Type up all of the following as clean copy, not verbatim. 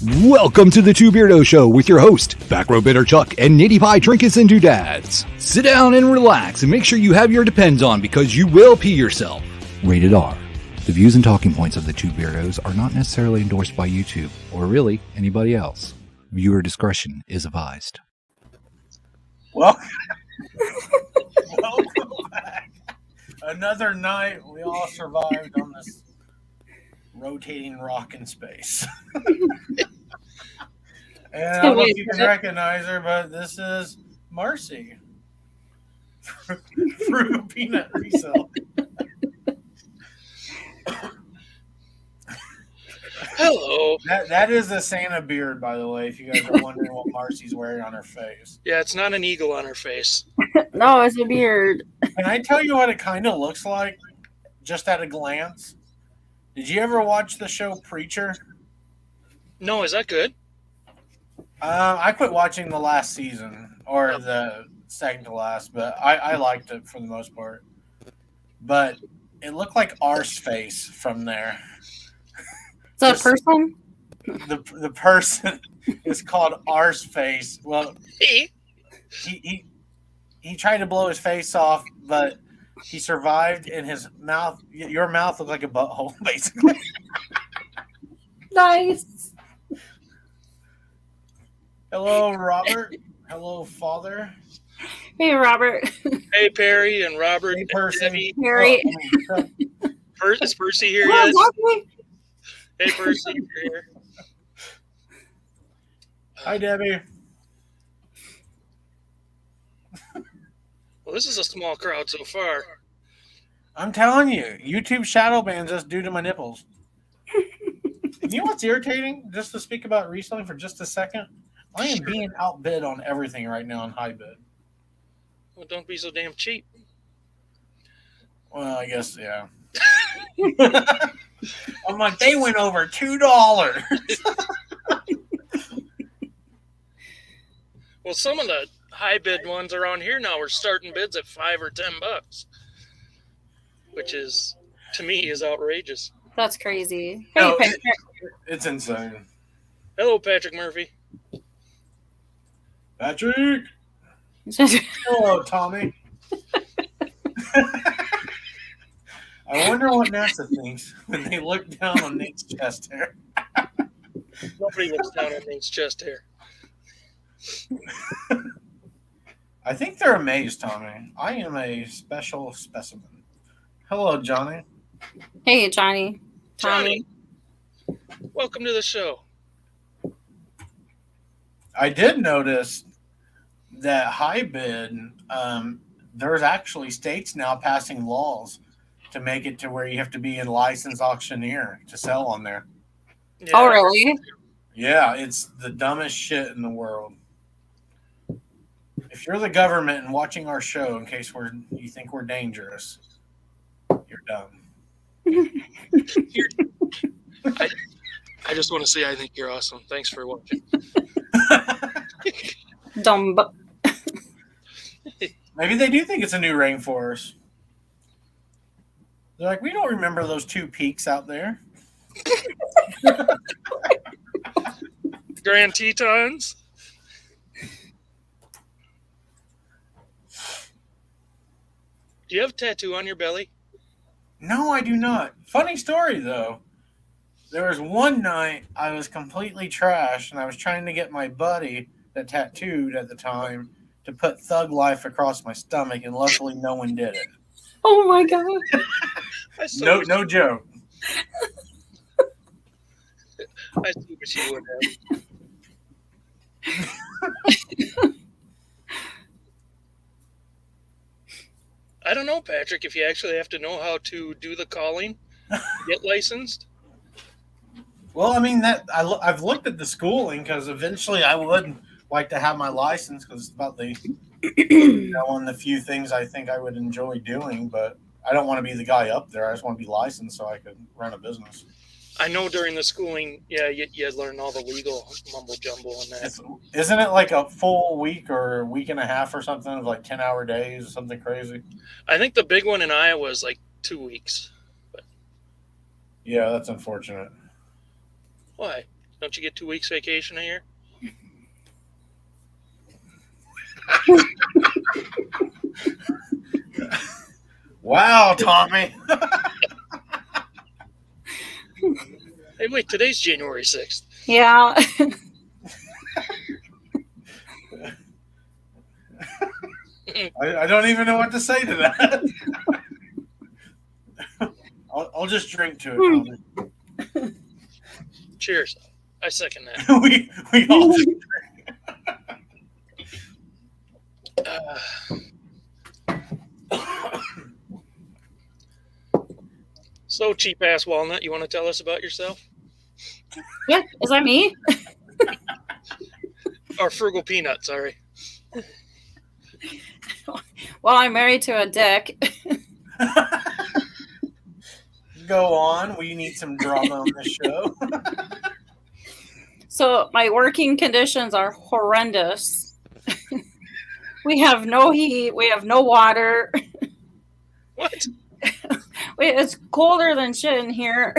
Welcome to the Two Beirdo Show with your host, Back Row Bitter Chuck and Nateypie Trinkets and Doodads. Sit down and relax and make sure you have your Depends on because you will pee yourself. Rated R. The views and talking points of the Two Beirdos are not necessarily endorsed by YouTube or really anybody else. Viewer discretion is advised. Welcome back. Another night we all survived on this rotating rock in space. And I don't know if you can recognize her, but this is Marcie. Frugal peanut resale. Hello. That is a Santa beard, by the way, if you guys are wondering what Marcie's wearing on her face. Yeah, it's not an eagle on her face. No, it's a beard. Can I tell you what it kind of looks like, just at a glance? Did you ever watch the show Preacher? No, is that good? I quit watching the last season, or the second to last, but I liked it for the most part. But it looked like Arse face from there. Is that a person? The person is called Arse face. Well, Hey. he tried to blow his face off, but he survived, and his mouth, your mouth looked like a butthole, basically. Nice. Hello, Robert. Hello, Father. Hey, Robert. Hey, Perry and Robert. Hey, Percy. Debbie. Perry. Is Percy here Hello, yet? Bobby. Hey, Percy, you're here. Hi, Debbie. Well, this is a small crowd so far. I'm telling you, YouTube shadow bans us due to my nipples. You know what's irritating? Just to speak about reselling for just a second, I am being outbid on everything right now on high bid. Well, don't be so damn cheap. Well, I guess, yeah. I'm like, they went over $2. Well, some of the high bid ones around here now are starting bids at $5 or $10, which is, to me, is outrageous. That's crazy. Hey, No, Patrick. it's insane. Hello, Patrick Murphy. Patrick. Hello, Tommy. I wonder what NASA thinks when they look down on Nate's chest hair. Nobody looks down on Nate's chest hair. I think they're amazed, Tommy. I am a special specimen. Hello, Johnny. Hey, Johnny. Johnny, welcome to the show. I did notice that high bid, there's actually states now passing laws to make it to where you have to be a licensed auctioneer to sell on there. Yeah. Oh, really? Yeah, it's the dumbest shit in the world. If you're the government and watching our show, in case you think we're dangerous, you're dumb. I just want to say I think you're awesome. Thanks for watching. Dumb. Maybe they do think it's a new rainforest. They're like, we don't remember those two peaks out there. Grand Tetons. Do you have a tattoo on your belly? No, I do not. Funny story, though. There was one night I was completely trashed, and I was trying to get my buddy that tattooed at the time to put Thug Life across my stomach, and luckily no one did it. Oh, my God. No joke. I see what you would have. I don't know, Patrick, if you actually have to know how to do the calling, get licensed. Well, I mean, I've looked at the schooling because eventually I would like to have my license because it's about the one of the few things I think I would enjoy doing, but I don't want to be the guy up there. I just want to be licensed so I could run a business. I know during the schooling, yeah, you learn all the legal mumble jumble and that. Isn't it like a full week or a week and a half or something of like 10-hour days or something crazy? I think the big one in Iowa is like 2 weeks. But Yeah, that's unfortunate. why? Don't you get 2 weeks vacation a year? Wow, Tommy. Hey, wait, today's January 6th. Yeah. I don't even know what to say to that. I'll just drink to it, Tommy. Cheers. I second that. we all just drink. So, cheap ass walnut, you want to tell us about yourself? Yeah. Is that me? Or frugal peanut, sorry. Well, I'm married to a dick. Go on. We need some drama on this show. So my working conditions are horrendous. We have no heat. We have no water. What? It's colder than shit in here.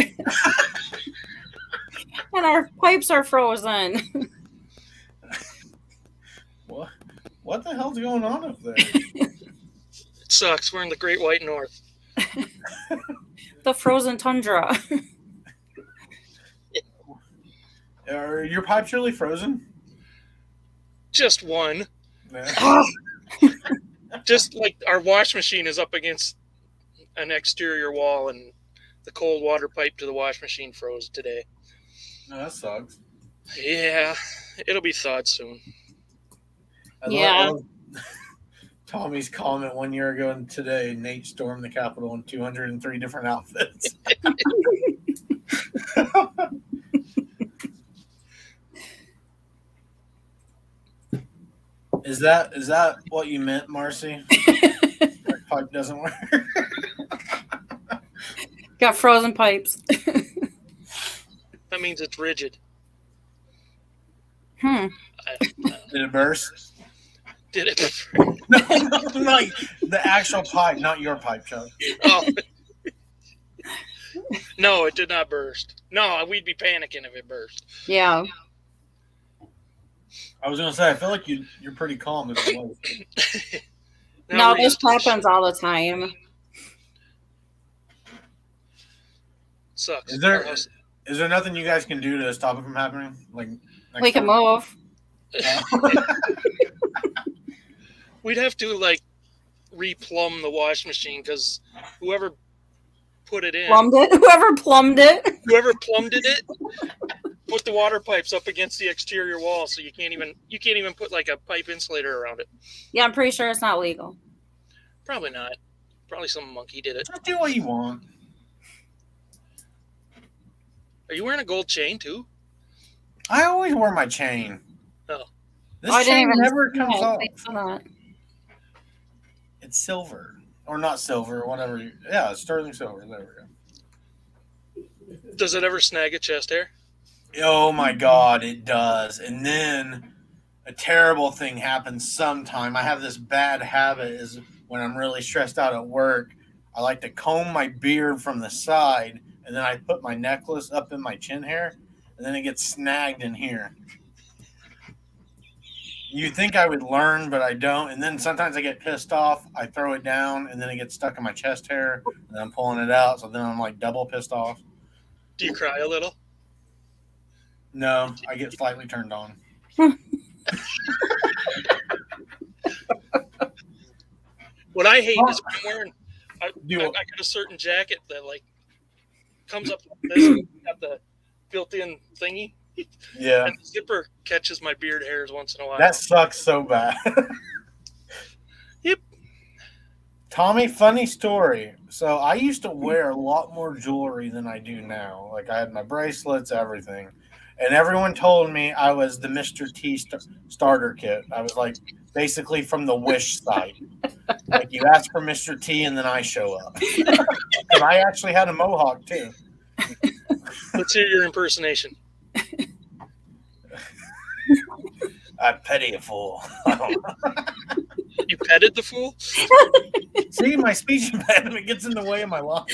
And our pipes are frozen. What the hell's going on up there? It sucks. We're in the Great White North. The frozen tundra. Are your pipes really frozen? Just one. Yeah. Just like our wash machine is up against an exterior wall, and the cold water pipe to the wash machine froze today. No, that sucks. Yeah, it'll be thawed soon. Yeah. Tommy's comment 1 year ago and today, Nate stormed the Capitol in 203 different outfits. Is that what you meant, Marcie? That pipe doesn't work. Got frozen pipes. That means it's rigid. Hmm. Did it burst? Did it? No, not the actual pipe, not your pipe, Chuck. Oh. No, it did not burst. No, we'd be panicking if it burst. Yeah. I was gonna say, I feel like you're pretty calm as it was. Now No, this happens all the time. Sucks. Is there nothing you guys can do to stop it from happening? Like We can move. We'd have to like replumb the wash machine because whoever put it in, Whoever plumbed it. whoever plumbed it, put the water pipes up against the exterior wall, so you can't even put like a pipe insulator around it. Yeah, I'm pretty sure it's not legal. Probably not. Probably some monkey did it. Just do what you want. Are you wearing a gold chain too? I always wear my chain. Oh. This I didn't chain even never see comes it. off. Thanks for that. It's silver. Or not silver, whatever. Yeah, it's sterling silver. There we go. Does it ever snag a chest hair? Oh my God, it does. And then a terrible thing happens sometime. I have this bad habit is when I'm really stressed out at work, I like to comb my beard from the side, and then I put my necklace up in my chin hair, and then it gets snagged in here. You think I would learn, but I don't. And then sometimes I get pissed off. I throw it down, and then it gets stuck in my chest hair, and I'm pulling it out. So then I'm like double pissed off. Do you cry a little? No, I get slightly turned on. What I hate is when I'm wearing. I got a certain jacket that like comes up like this. And got the built-in thingy. Yeah. And the zipper catches my beard hairs once in a while. That sucks so bad. Yep. Tommy, funny story. So I used to wear a lot more jewelry than I do now. Like I had my bracelets, everything. And everyone told me I was the Mr. T starter kit. I was like basically from the Wish site. Like you ask for Mr. T and then I show up. And I actually had a mohawk too. Let's hear your impersonation. I petty a fool. You petted the fool? See, my speech impediment gets in the way of my life.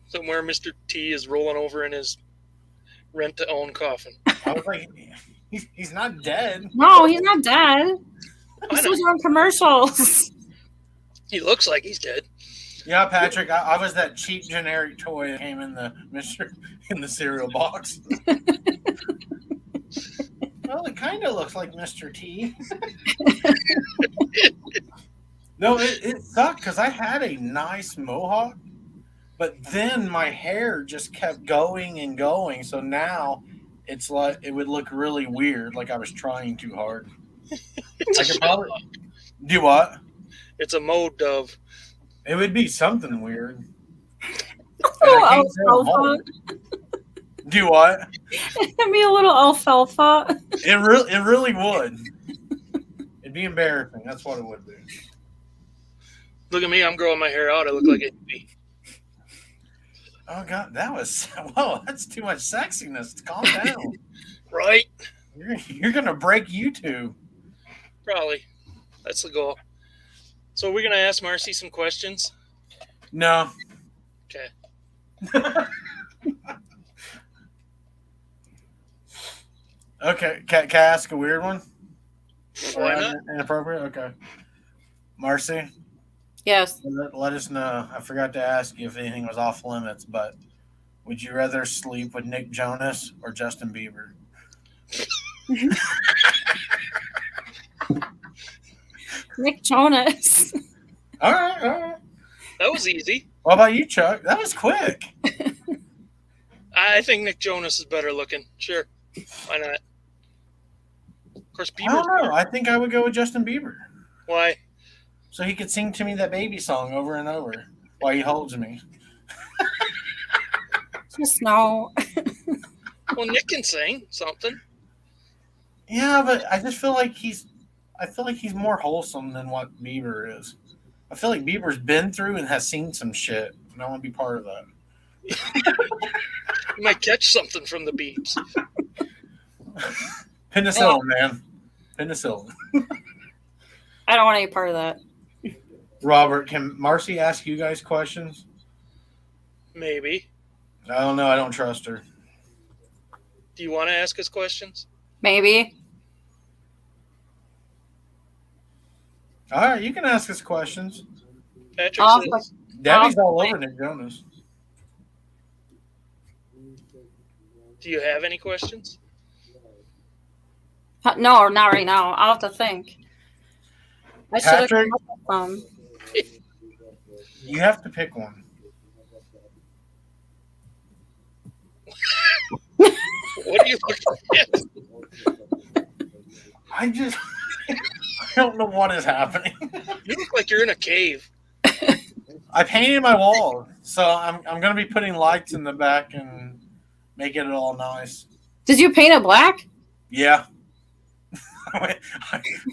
Somewhere Mr. T is rolling over in his rent-to-own coffin. I was like, he's not dead. No, he's not dead. He's still doing commercials. He looks like he's dead. Yeah, Patrick, I was that cheap generic toy that came in the cereal box. Well, it kind of looks like Mr. T. No, it sucked because I had a nice mohawk, but then my hair just kept going and going. So now it's like it would look really weird, like I was trying too hard. I could probably do what? It's a mode dove. It would be something weird. Alfalfa. Do what? It'd be a little alfalfa. It really would. It'd be embarrassing. That's what it would be. Look at me. I'm growing my hair out. I look like a hippie. Oh God, that's too much sexiness. Calm down. Right? You're gonna break YouTube. Probably. That's the goal. So we're gonna ask Marcie some questions. No. Okay. Okay. Can I ask a weird one? Why not? Inappropriate. Okay. Marcie. Yes. Let us know. I forgot to ask you if anything was off limits, but would you rather sleep with Nick Jonas or Justin Bieber? Nick Jonas. All right. That was easy. What about you, Chuck? That was quick. I think Nick Jonas is better looking. Sure. Why not? Of course, I don't Bieber's know. I think I would go with Justin Bieber. Why? So he could sing to me that baby song over and over while he holds me. Just no. Well, Nick can sing something. Yeah, but I just feel like he's more wholesome than what Bieber is. I feel like Bieber's been through and has seen some shit, and I want to be part of that. You might catch something from the beeps. Penicillin, man. Penicillin. I don't want any part of that. Robert, can Marcie ask you guys questions? Maybe. I don't know. I don't trust her. Do you want to ask us questions? Maybe. All right, you can ask us questions. Patrick says, Debbie's all over Nick Jonas. do you have any questions? No, not right now. I'll have to think. I should have Patrick? come up with some. You have to pick one. What are you looking at? I don't know what is happening. You look like you're in a cave. I painted my wall, so I'm going to be putting lights in the back and making it all nice. Did you paint it black? Yeah. I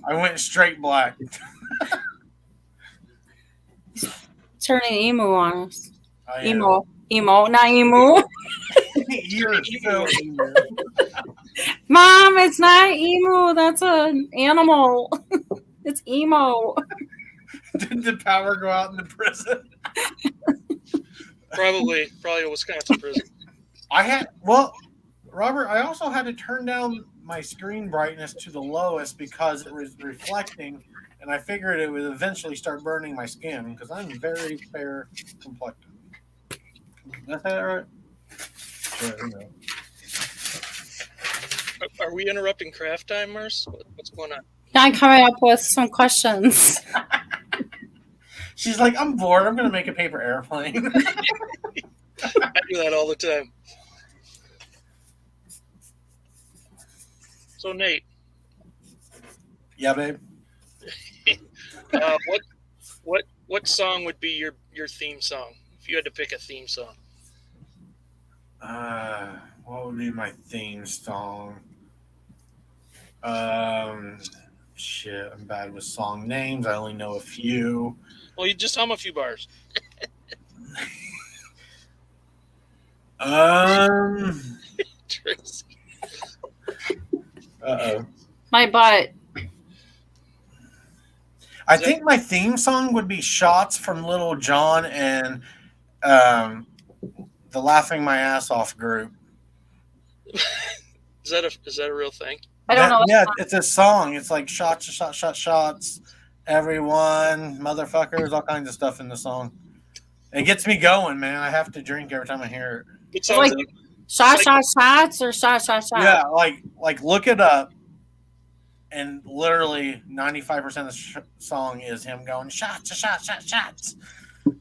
went straight black. Turning emu on us. I Emo, not emu. You're so emo. Mom, it's not emu. That's an animal. It's emo. Did the power go out in the prison? Probably a Wisconsin prison. Robert, I also had to turn down my screen brightness to the lowest because it was reflecting, and I figured it would eventually start burning my skin because I'm very fair complected. Did I say that right? Sure, you know. Are we interrupting craft time, Marce? What's going on? I'm coming up with some questions. She's like, I'm bored. I'm going to make a paper airplane. I do that all the time. So, Nate. Yeah, babe. What song would be your theme song if you had to pick a theme song? What would be my theme song? Shit, I'm bad with song names. I only know a few. Well, you just hum a few bars. Tracy. Uh-oh. My butt. I think my theme song would be Shots from Little John and the Laughing My Ass Off group. Is that a real thing? I don't know. Yeah, it's a song. It's like shots, everyone, motherfuckers, all kinds of stuff in the song. It gets me going, man. I have to drink every time I hear it. It sounds like shots or shots. Yeah, like look it up, and literally 95% of the song is him going shots.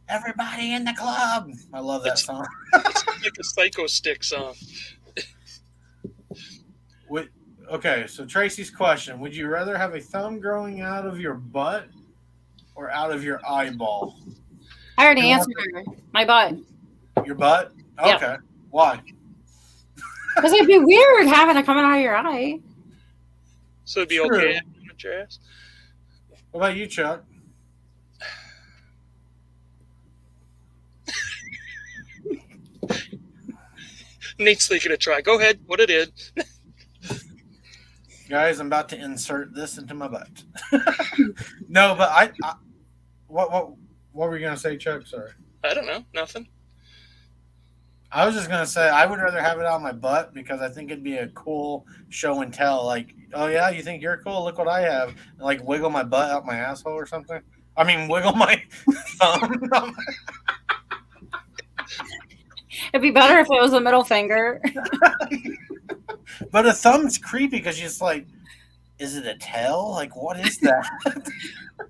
Everybody in the club. I love that song. It's like a Psycho Stick song. Okay, so Tracy's question: would you rather have a thumb growing out of your butt or out of your eyeball? I already answered her. My butt. Your butt? Okay. Yeah. Why? Because it'd be weird having it coming out of your eye. So it'd be True. okay at your ass? What about you, Chuck? Nate's thinking a try. Go ahead. What it is. Guys, I'm about to insert this into my butt. No, but I what were you gonna say, Chuck? Sorry. I don't know. Nothing. I was just gonna say I would rather have it on my butt because I think it'd be a cool show and tell. Like, oh yeah, you think you're cool? Look what I have. And like wiggle my butt out my asshole or something. I mean, wiggle my thumb. It'd be better if it was a middle finger. But a thumb's creepy because you're just like, is it a tail? Like, what is that?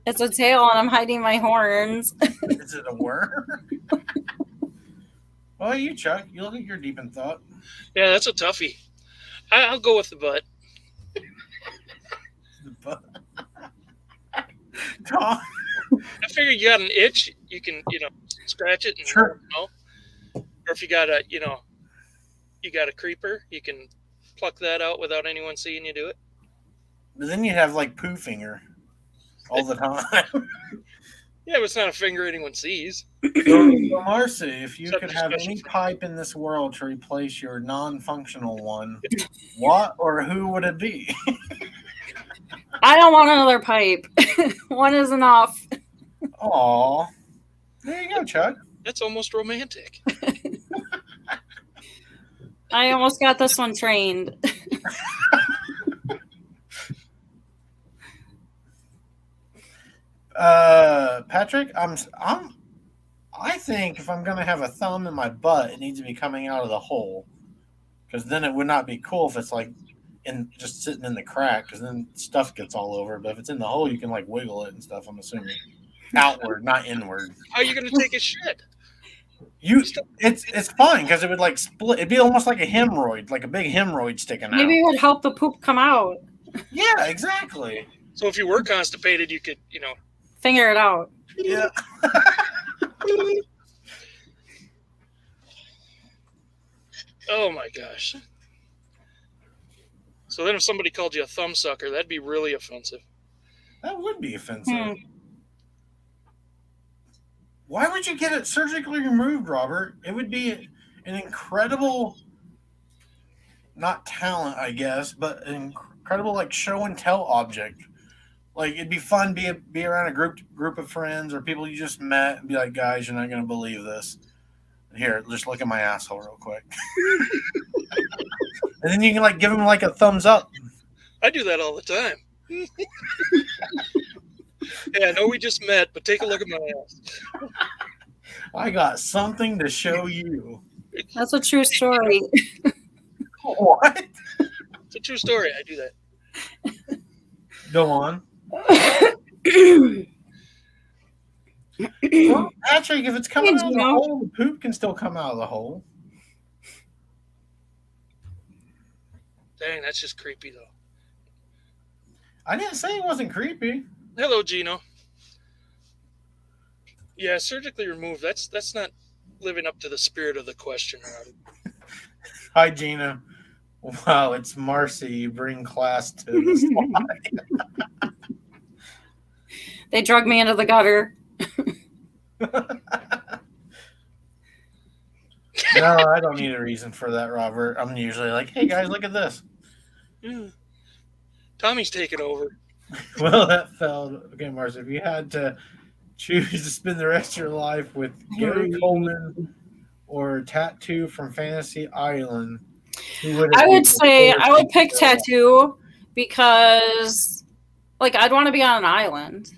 It's a tail and I'm hiding my horns. Is it a worm? Well, you, Chuck, you look like you're deep in thought. Yeah, that's a toughie. I'll go with the butt. The butt. Tom? I figure you got an itch, you can, scratch it and Sure. or if you got a creeper, you can pluck that out without anyone seeing you do it. But then you have like poo finger all the time. Yeah, but it's not a finger anyone sees. So, Marcie, if you Except could for have special any pipe in this world to replace your non-functional one, what or who would it be? I don't want another pipe. One is enough. Aw. There you go, Chuck. That's almost romantic. I almost got this one trained. Patrick, I think if I'm gonna have a thumb in my butt, it needs to be coming out of the hole, because then it would not be cool if it's like just sitting in the crack, because then stuff gets all over. But if it's in the hole, you can like wiggle it and stuff. I'm assuming outward, not inward. How are you going to take a shit? It's fine because it would like split. It'd be almost like a hemorrhoid, like a big hemorrhoid sticking out. Maybe it would help the poop come out. Yeah, exactly. So if you were constipated, you could, Finger it out. Yeah. Oh my gosh. So then if somebody called you a thumb sucker, that'd be really offensive. That would be offensive. Why would you get it surgically removed, Robert? It would be an incredible, not talent, I guess, but an incredible like show and tell object. Like it'd be fun be around a group of friends or people you just met and be like, guys, you're not gonna believe this. Here, just look at my asshole real quick. And then you can like give them like a thumbs up. I do that all the time. Yeah, I know we just met, but take a look at my ass. I got something to show you. That's a true story. What? It's a true story. I do that. Go on. Well, Patrick, if it's coming out of the hole, the poop can still come out of the hole. Dang, that's just creepy, though. I didn't say it wasn't creepy. Hello, Gino. Yeah, surgically removed. That's not living up to the spirit of the question, Robbie. Hi, Gina. Wow, it's Marcie. You bring class to this slide. They drug me into the gutter. No, I don't need a reason for that, Robert. I'm usually like, hey, guys, look at this. Yeah. Tommy's taking over. Well, that fell. Okay, Marcie, if you had to choose to spend the rest of your life with Gary Coleman or a tattoo from Fantasy Island, I would say I would pick tattoo because, like, I'd want to be on an island.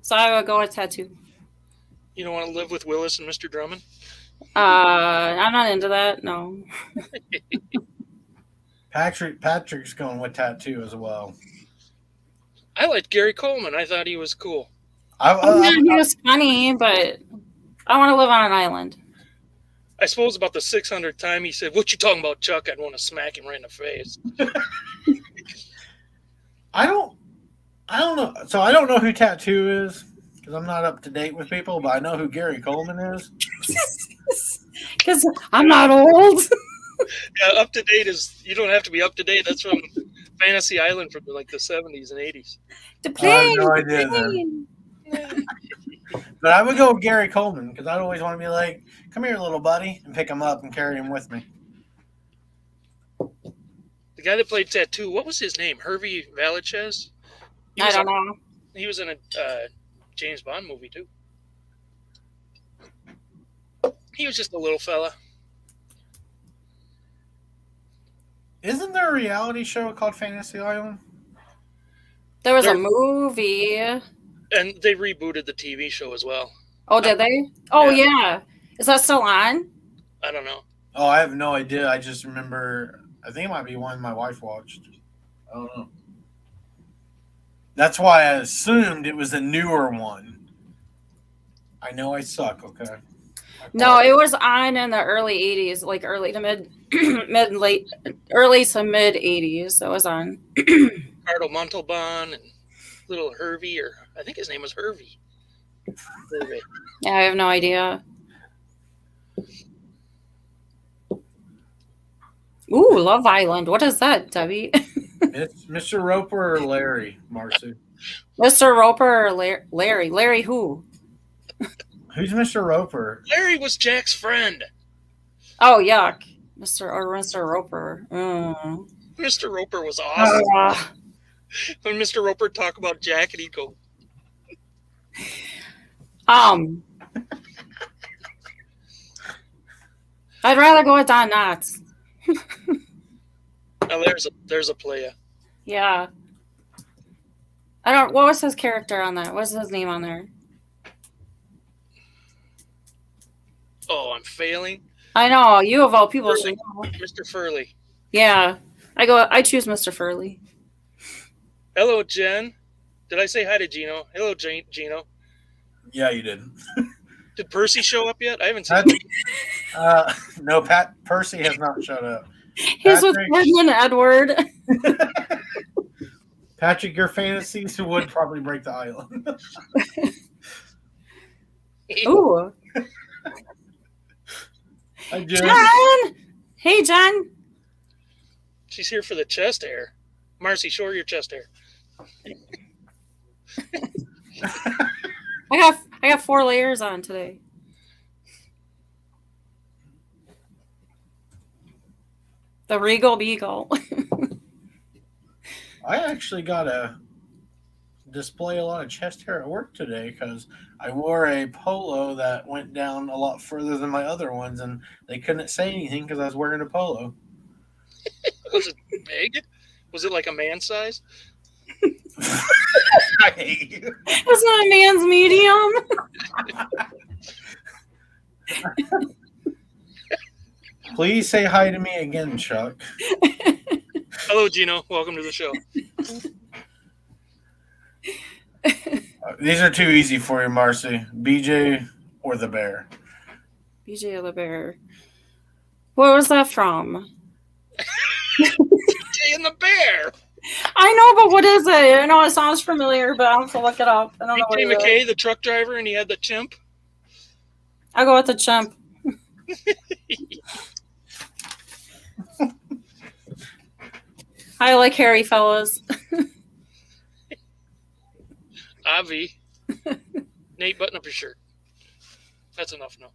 So I would go with tattoo. You don't want to live with Willis and Mr. Drummond? I'm not into that. No. Patrick's going with tattoo as well. I liked Gary Coleman. I thought he was cool. He was funny, but I want to live on an island. I suppose about the 600th time he said, "What you talking about, Chuck?" I'd want to smack him right in the face. I don't know. So I don't know who Tattoo is because I'm not up to date with people, but I know who Gary Coleman is. Because I'm not old. Yeah, up to date is, you don't have to be up to date. That's from Fantasy Island from like the 70s and 80s. The plane. I have no idea then. But I would go with Gary Coleman because I'd always want to be like, "Come here, little buddy," and pick him up and carry him with me. The guy that played Tattoo, what was his name? Hervey Valachez? I don't know. He was in a James Bond movie too. He was just a little fella. Isn't there a reality show called Fantasy Island? There was a movie. And they rebooted the TV show as well. Oh, did they? Oh, yeah. Is that still on? I don't know. Oh, I have no idea. I just remember, I think it might be one my wife watched. I don't know. That's why I assumed it was a newer one. I know I suck, okay? No, it was on in the early 80s, like early to mid 80s. It was on. Ricardo Montalban and little Hervey, or I think his name was Hervey. Yeah, I have no idea. Ooh, Love Island. What is that, Debbie? It's Mr. Roper or Larry, Marcie. Mr. Roper or Larry? Larry who? Who's Mr. Roper? Larry was Jack's friend. Oh, yuck. Mr. Roper. Mr. Roper was awesome. When Mr. Roper talked about Jack, and he'd go, I'd rather go with Don Knotts. now there's a playa. Yeah. What was his character on that? What's his name on there? Oh, I'm failing. I know. You of all people should know. Mr. Furley. Yeah. I choose Mr. Furley. Hello, Jen. Did I say hi to Gino? Hello, Gino. Yeah, you did. Did Percy show up yet? I haven't seen him. No, Percy has not showed up. He's with Gordon and Edward. Patrick, your fantasies would probably break the island. Ooh. Hi, Jen. Jen! Hey, Jen. She's here for the chest hair. Marcie, show her your chest hair. I got 4 layers on today. The Regal Beagle. I actually got to display a lot of chest hair at work today because I wore a polo that went down a lot further than my other ones, and they couldn't say anything because I was wearing a polo. Was it big? Was it like a man size? I hate you. It's not a man's medium. Please say hi to me again, Chuck. Hello, Gino. Welcome to the show. These are too easy for you, Marcie. BJ or the bear? BJ or the bear. What was that from? BJ and the bear. I know, but what is it? I know it sounds familiar, but I'll have to look it up. I don't know what BJ it McKay, is. the truck driver, and he had the chimp. I'll go with the chimp. I like hairy fellas. Avi. Nate, button up your shirt. That's enough now.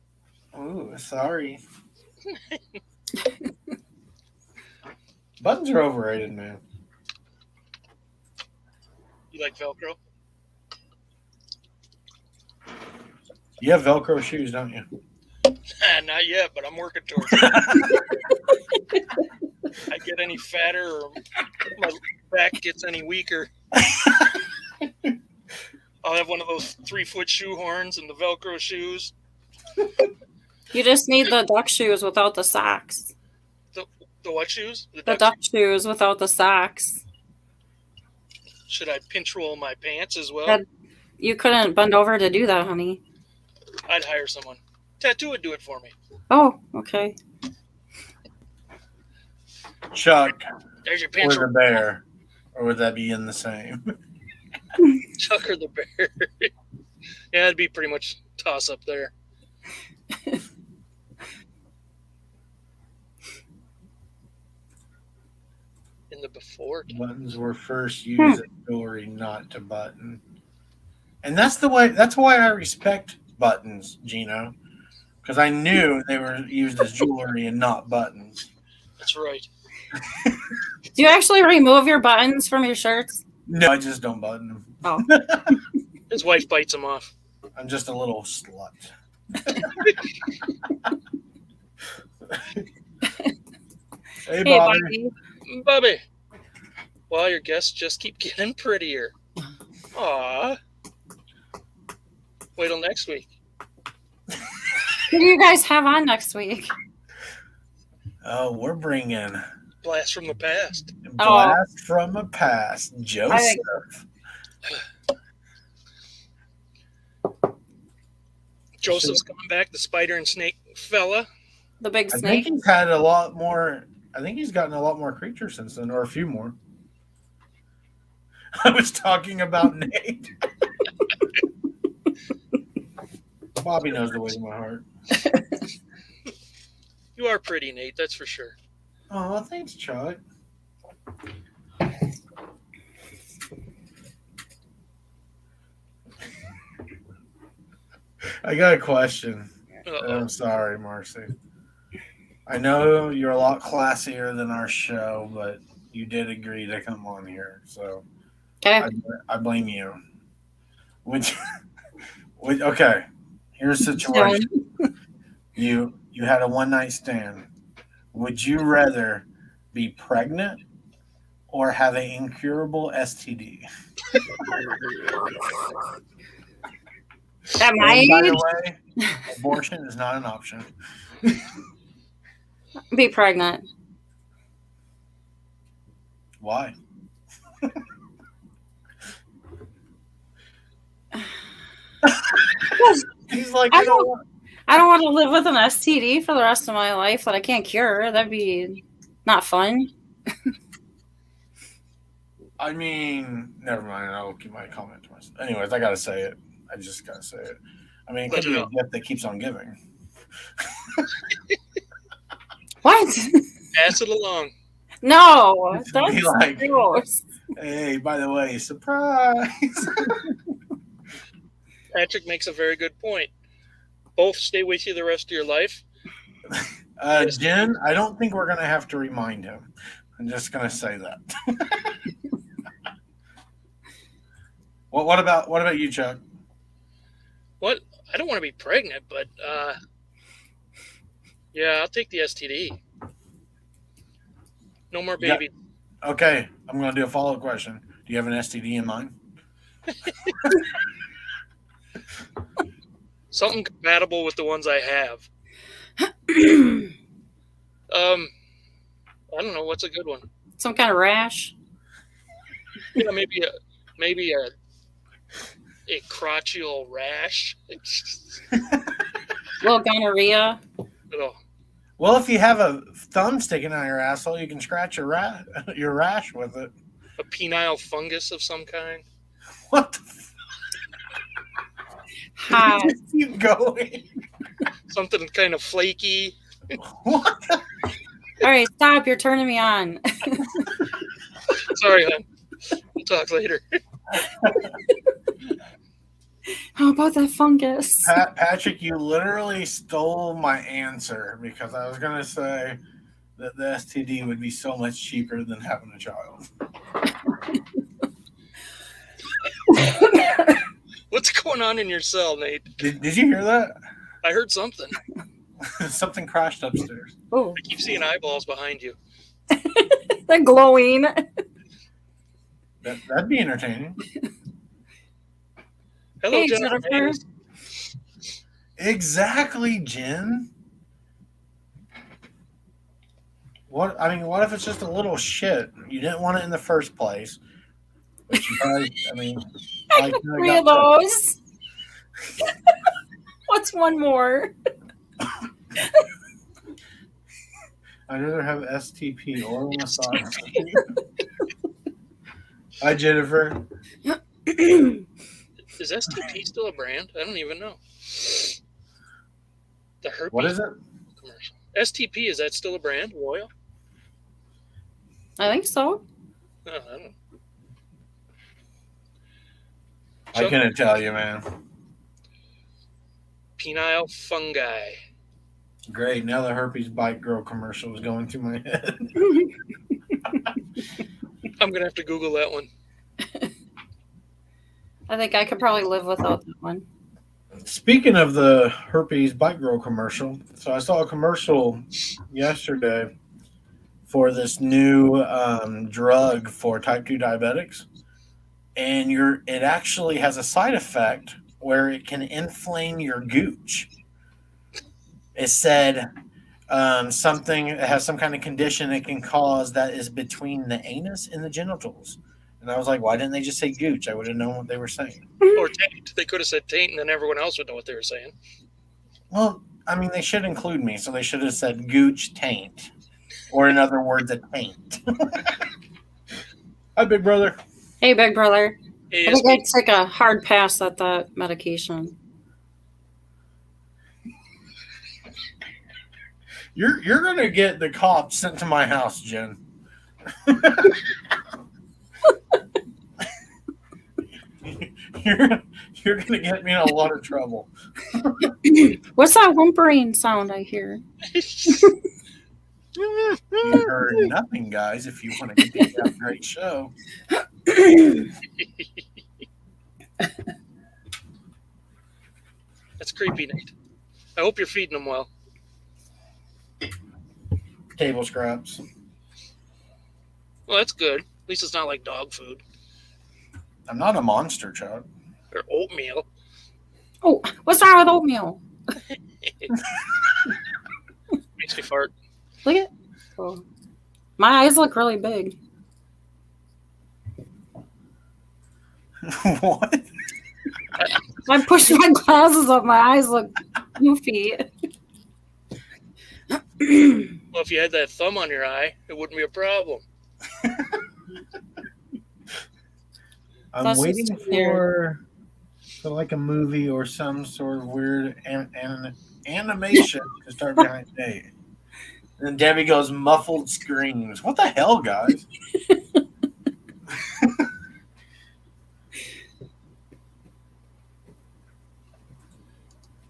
Ooh, sorry. Buttons are overrated, man. You like Velcro? You have Velcro shoes, don't you? Not yet, but I'm working towards it. I get any fatter or my back gets any weaker, I'll have one of those 3-foot shoe horns and the Velcro shoes. You just need the duck shoes without the socks. The what shoes? The duck shoes without the socks. Should I pinch roll my pants as well? You couldn't bend over to do that, honey. I'd hire someone. Tattoo would do it for me. Oh, okay. Chuck, There's your or pinch the roll. bear, or would that be in the same? Chuck or the bear. Yeah, it'd be pretty much toss up there. In the before time. Buttons were first used as jewelry, not to button. And that's why I respect buttons, Gino. Because I knew they were used as jewelry and not buttons. That's right. Do you actually remove your buttons from your shirts? No, I just don't button them. Oh. His wife bites him off. I'm just a little slut. Hey, Hey, Bobby. Bobby. Bubby. Well, your guests just keep getting prettier. Aw. Wait till next week. Who do you guys have on next week? Oh, we're bringing Blast from the past. Blast from the Past, Joseph. Joseph's coming back, the spider and snake fella. The big I snake? think he's had a lot more. I think he's gotten a lot more creatures since then, or a few more. I was talking about Nate. Bobby knows the way to my heart. You are pretty, Nate, that's for sure. Oh, thanks, Chuck. I got a question. I'm sorry, Marcie. I know you're a lot classier than our show, but you did agree to come on here, so Okay. I blame you. Okay, here's the situation. You had a one-night stand. Would you rather be pregnant or have an incurable STD? At my And by age, the way, abortion is not an option. be pregnant. Why? He's like, I don't want to live with an STD for the rest of my life that I can't cure. That'd be not fun. I mean, never mind. I'll keep my comment to myself. Anyways, I gotta say it. I just gotta say it. I mean, it could be a gift that keeps on giving. What? Pass it along. No, that's Be like, gross. hey, by the way, surprise. Patrick makes a very good point. Both stay with you the rest of your life. Jen, I don't think we're gonna have to remind him. I'm just gonna say that. What about you, Chuck? What? I don't want to be pregnant, but yeah, I'll take the STD. No more baby. Yeah. Okay, I'm gonna do a follow-up question. Do you have an STD in mind? Something compatible with the ones I have. I don't know what's a good one. Some kind of rash. Yeah, maybe a crotchal rash. Little gonorrhea. Oh, Well, if you have a thumb sticking out of your asshole, you can scratch your rash with it. a penile fungus of some kind. What the Hot. Just keep going. Something kind of flaky. What? All right, stop. You're turning me on. Sorry, hon. We'll talk later. How about that fungus? Patrick, you literally stole my answer because I was going to say that the STD would be so much cheaper than having a child. What's going on in your cell, Nate? Did you hear that? I heard something. Something crashed upstairs. Oh, I keep seeing eyeballs behind you. they're glowing. That'd be entertaining. Hello, Hey, Jennifer. Jennifer. Exactly, Jen. What if it's just a little shit? You didn't want it in the first place. But you probably, I got 3 of those. What's one more? I'd rather have STP oral massage. Hi, Jennifer. Is STP still a brand? I don't even know. The herpes. What is it? Commercial. STP, is that still a brand? Royal? I think so. No, I don't know. I couldn't tell you, man. Penile fungi. Great. Now the herpes bite girl commercial is going through my head. I'm going to have to Google that one. I think I could probably live without that one. Speaking of the herpes bite girl commercial, so I saw a commercial yesterday for this new drug for type 2 diabetics. And it actually has a side effect where it can inflame your gooch. It said something, it has some kind of condition it can cause that is between the anus and the genitals. And I was like, why didn't they just say gooch? I would have known what they were saying. Or taint. They could have said taint, and then everyone else would know what they were saying. Well, they should include me, so they should have said gooch taint. Or in other words, a taint. Hi, big brother. Hey, big brother. Hey, I think I'd take a hard pass at that medication. You're gonna get the cops sent to my house, Jen. You're gonna get me in a lot of trouble. What's that whimpering sound I hear? You heard nothing, guys. If you want to continue that great show. That's creepy, Nate. I hope you're feeding them well. Table scraps. Well, that's good. At least it's not like dog food I'm not a monster, Chuck. or oatmeal. Oh, what's wrong with oatmeal? Makes me fart. Look at oh. My eyes look really big. What? I pushed my glasses up. My eyes look goofy. Well, if you had that thumb on your eye, it wouldn't be a problem. I'm That's waiting just for like a movie or some sort of weird animation to start behind Dave. And then Debbie goes muffled screams. What the hell, guys?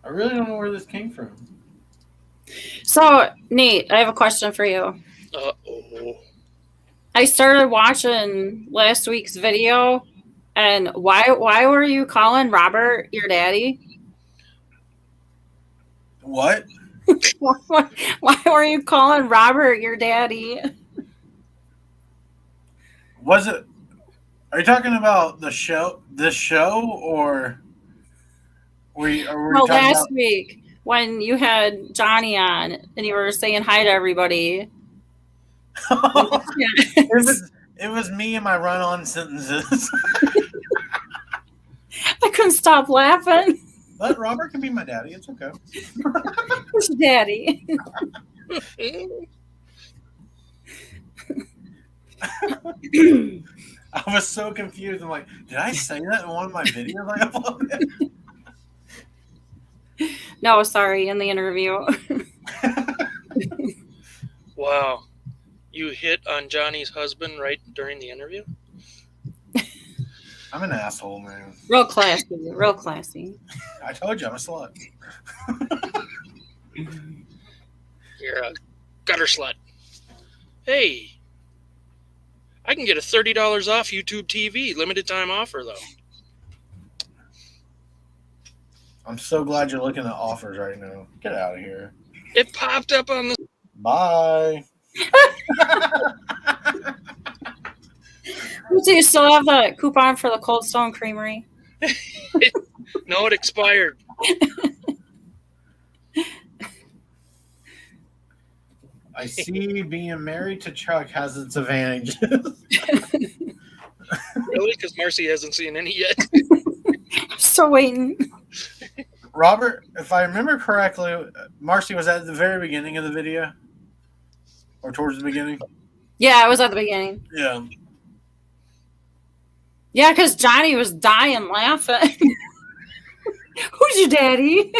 I really don't know where this came from. So, Nate, I have a question for you. Uh-oh. I started watching last week's video, and why were you calling Robert your daddy? What? Why were you calling Robert your daddy? Was it? Are you talking about the show? This show, or were we No, talking last about? week when you had Johnny on and you were saying hi to everybody. It was me and my run-on sentences. I couldn't stop laughing. But Robert can be my daddy. It's okay. Who's daddy? I was so confused. I'm like, did I say that in one of my videos I uploaded? No, sorry, in the interview. Wow. You hit on Johnny's husband right during the interview? I'm an asshole, man. Real classy, real classy. I told you I'm a slut. You're a gutter slut. Hey, I can get a $30 off YouTube TV. Limited time offer, though. I'm so glad you're looking at offers right now. Get out of here. It popped up on the. Bye. Do you still have the coupon for the Cold Stone Creamery? No, it expired. I see being married to Chuck has its advantages. Really? Because Marcie hasn't seen any yet. I'm still waiting. Robert, if I remember correctly, Marcie was at the very beginning of the video? Or towards the beginning? Yeah, I was at the beginning. Yeah. Yeah, because Johnny was dying laughing. Who's your daddy?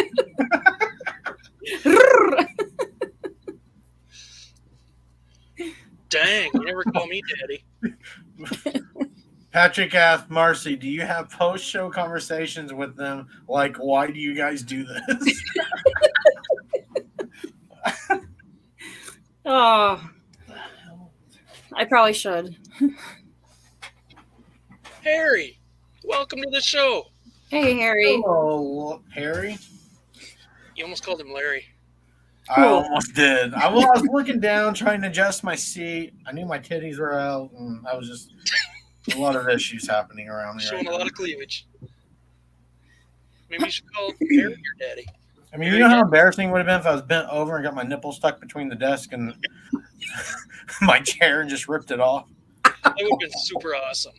Dang, you never call me daddy. Patrick asked Marcie, do you have post-show conversations with them? Like, why do you guys do this? Oh, I probably should. Harry, welcome to the show. Hey, Harry. Hello, Harry. You almost called him Larry. I almost did. I was looking down, trying to adjust my seat. I knew my titties were out, and I was just a lot of issues happening around me. Showing right a lot of cleavage. Maybe you should call Harry your daddy. I mean, you know how embarrassing it would have been if I was bent over and got my nipple stuck between the desk and my chair and just ripped it off? That would have been super awesome.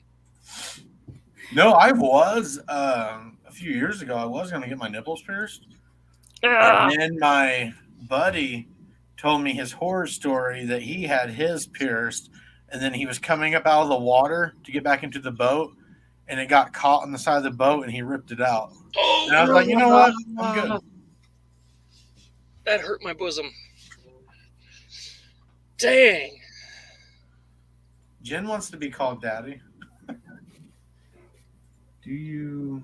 No, I was. A few years ago, I was going to get my nipples pierced. And then my buddy told me his horror story that he had his pierced, and then he was coming up out of the water to get back into the boat, and it got caught on the side of the boat, and he ripped it out. Oh, And I was like, you know what? I'm good. That hurt my bosom. Dang. Jen wants to be called daddy. Do you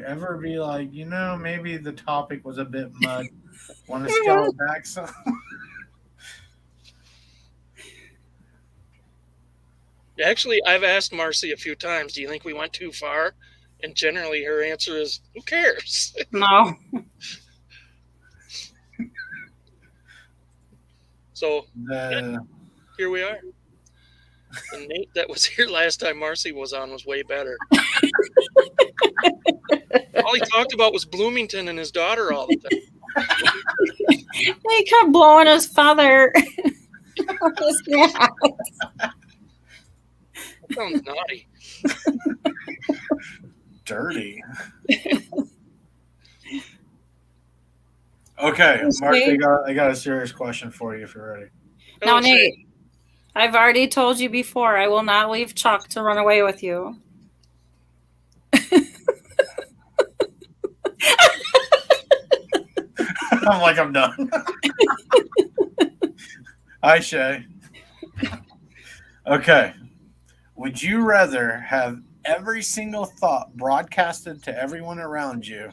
ever be like, maybe the topic was a bit mud. Want to scale it back some? Actually, I've asked Marcie a few times, do you think we went too far? And generally her answer is, who cares? No. So, here we are. The Nate that was here last time Marcie was on was way better. All he talked about was Bloomington and his daughter all the time. He kept blowing his feather. That sounds naughty. Dirty. Okay, Marcie, I got a serious question for you if you're ready. Now, Nate, I've already told you before, I will not leave Chuck to run away with you. I'm like, I'm done. Hi, Shay. Okay. Would you rather have every single thought broadcasted to everyone around you,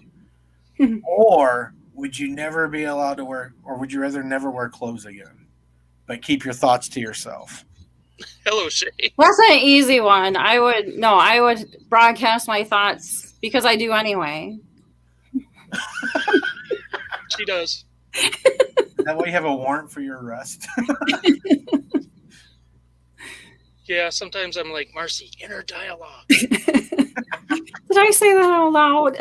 or would you never be allowed to wear, or would you rather never wear clothes again, but keep your thoughts to yourself? Hello, Shay. That's an easy one. I would broadcast my thoughts because I do anyway. She does. That way you have a warrant for your arrest. Yeah, sometimes I'm like, Marcie, inner dialogue. Did I say that out loud?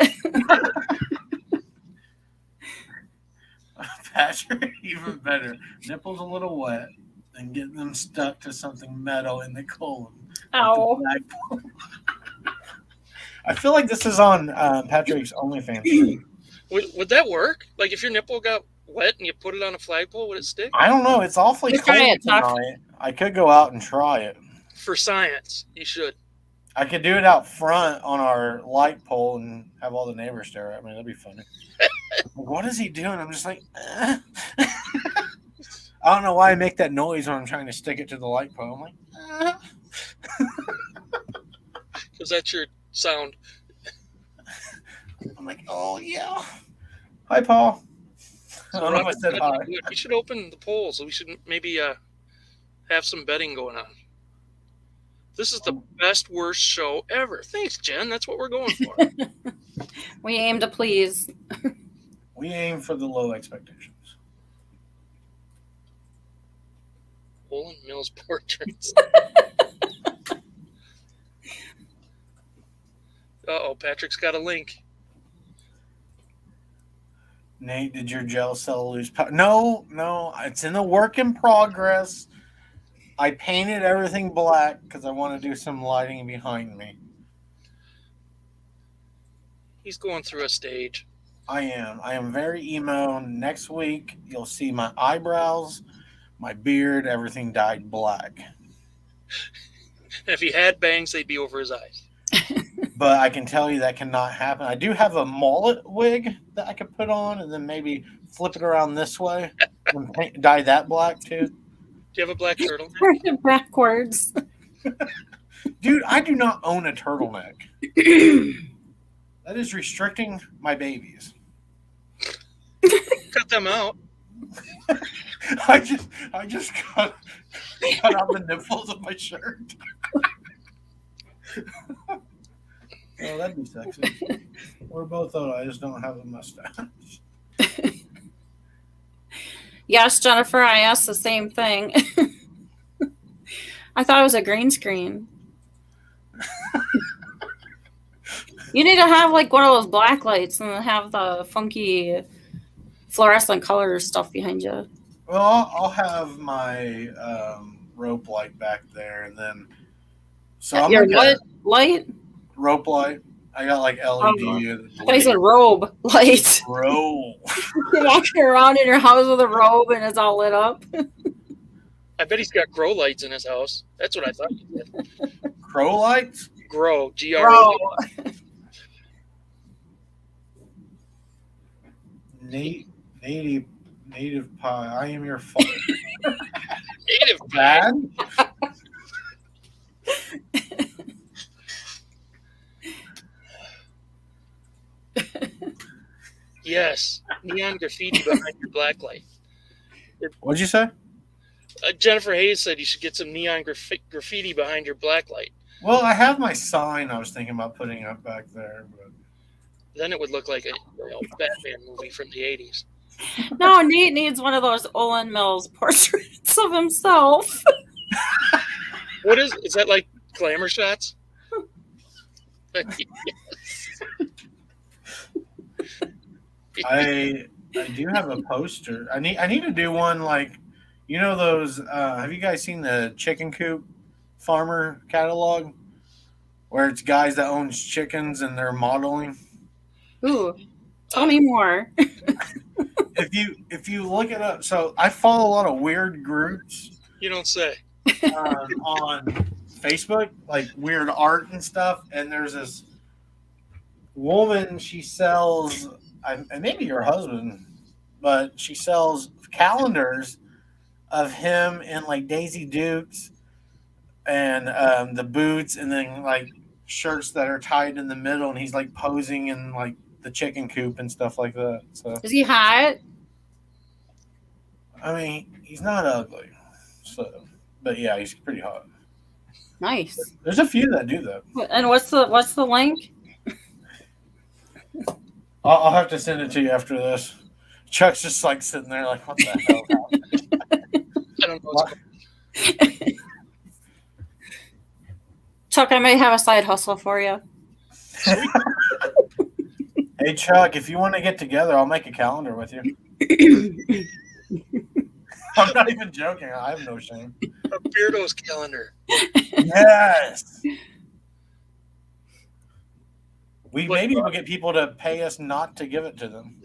Patrick, even better. Nipples a little wet and getting them stuck to something metal in the colon. Ow. I feel like this is on Patrick's OnlyFans. Would that work? Like if your nipple got wet and you put it on a flagpole, would it stick? I don't know. It's awfully cold tonight. I could go out and try it. For science, you should. I could do it out front on our light pole and have all the neighbors stare at me. That'd be funny. What is he doing? I'm just like, I don't know why I make that noise when I'm trying to stick it to the light pole. I'm like, because that's your sound. I'm like, oh yeah. Hi, Paul. I don't know if I said hi. We should open the polls. We should maybe have some betting going on. This is the best, worst show ever. Thanks, Jen. That's what we're going for. We aim to please. We aim for the low expectations. Olin Mills portraits. Uh-oh, Patrick's got a link. Nate, did your gel cell lose power? No, it's in the work in progress. I painted everything black because I want to do some lighting behind me. He's going through a stage. I am very emo. Next week, you'll see my eyebrows, my beard, everything dyed black. If he had bangs, they'd be over his eyes. But I can tell you that cannot happen. I do have a mullet wig that I could put on and then maybe flip it around this way and dye that black too. Do you have a black turtleneck? Backwards. Dude, I do not own a turtleneck. That is restricting my babies. Cut them out. I just cut out the nipples of my shirt. Oh, that'd be sexy. We're both old. I just don't have a mustache. Yes, Jennifer, I asked the same thing. I thought it was a green screen. You need to have like one of those black lights and have the funky fluorescent color stuff behind you. Well, I'll have my rope light back there, and then I'm your what light? Rope light. I got like LED. I thought you said robe light. Robe. You're walking around in your house with a robe and it's all lit up. I bet he's got grow lights in his house. That's what I thought you did. Crow lights? Grow. G-R-O. Nateypie. I am your father. Native Dad? Yes. Neon graffiti behind your black light. What'd you say? Jennifer Hayes said you should get some neon graffiti behind your black light. Well, I have my sign I was thinking about putting up back there. But... Then it would look like a Batman movie from the 80s. No, Nate needs one of those Olin Mills portraits of himself. What is that like glamour shots? I do have a poster. I need to do one like, you know those have you guys seen the chicken coop farmer catalog where it's guys that owns chickens and they're modeling? Ooh, tell me more. If you look it up, so I follow a lot of weird groups. You don't say. On Facebook, like weird art and stuff, and there's this woman, she sells, and maybe your husband, but she sells calendars of him in like Daisy Dukes and the boots, and then like shirts that are tied in the middle, and he's like posing in like the chicken coop and stuff like that. So Is he hot? I mean, he's not ugly, so but yeah, he's pretty hot. Nice. There's a few that do that. And what's the link? I'll have to send it to you after this. Chuck's just like sitting there like, what the hell happened? I don't know what's going on. Chuck, I might have a side hustle for you. Hey, Chuck, if you want to get together, I'll make a calendar with you. I'm not even joking. I have no shame. A Beirdo's calendar. Yes. Maybe we'll get people to pay us not to give it to them.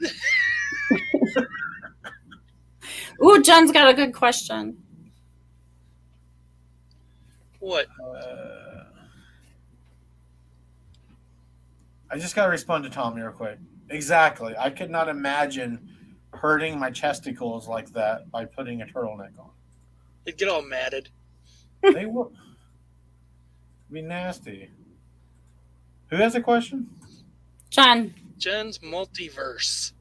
Ooh, Jen's got a good question. What? I just got to respond to Tommy real quick. Exactly. I could not imagine hurting my chesticles like that by putting a turtleneck on. They'd get all matted. They would be nasty. Who has a question? Jen. Jen's multiverse.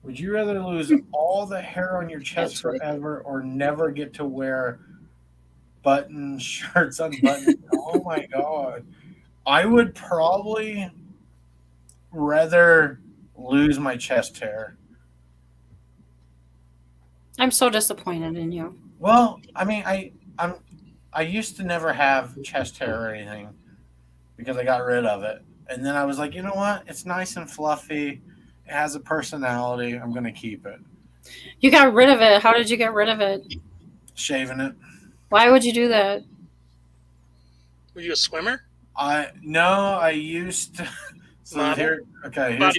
Would you rather lose all the hair on your chest forever or never get to wear button shirts unbuttoned? Oh my God. I would probably rather lose my chest hair. I'm so disappointed in you. Well, I mean, I used to never have chest hair or anything because I got rid of it. And then I was like, you know what? It's nice and fluffy. It has a personality. I'm going to keep it. You got rid of it. How did you get rid of it? Shaving it. Why would you do that? Were you a swimmer? I used to. So here's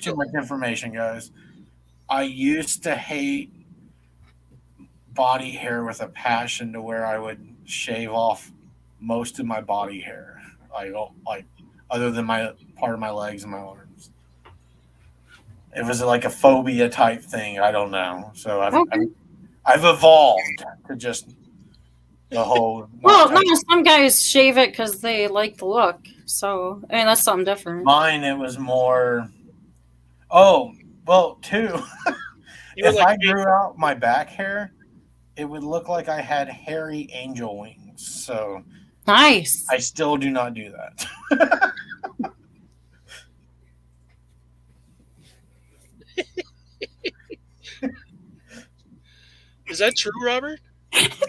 too much information, guys. I used to hate body hair with a passion to where I would shave off most of my body hair. Like other than my part of my legs and my arms. It was like a phobia type thing. I don't know. So I've evolved to just the whole. Well, no, some guys shave it because they like the look. So I mean, that's something different. Mine, it was more. Oh well, too. If I grew out my back hair, it would look like I had hairy angel wings. So nice. I still do not do that. Is that true, Robert?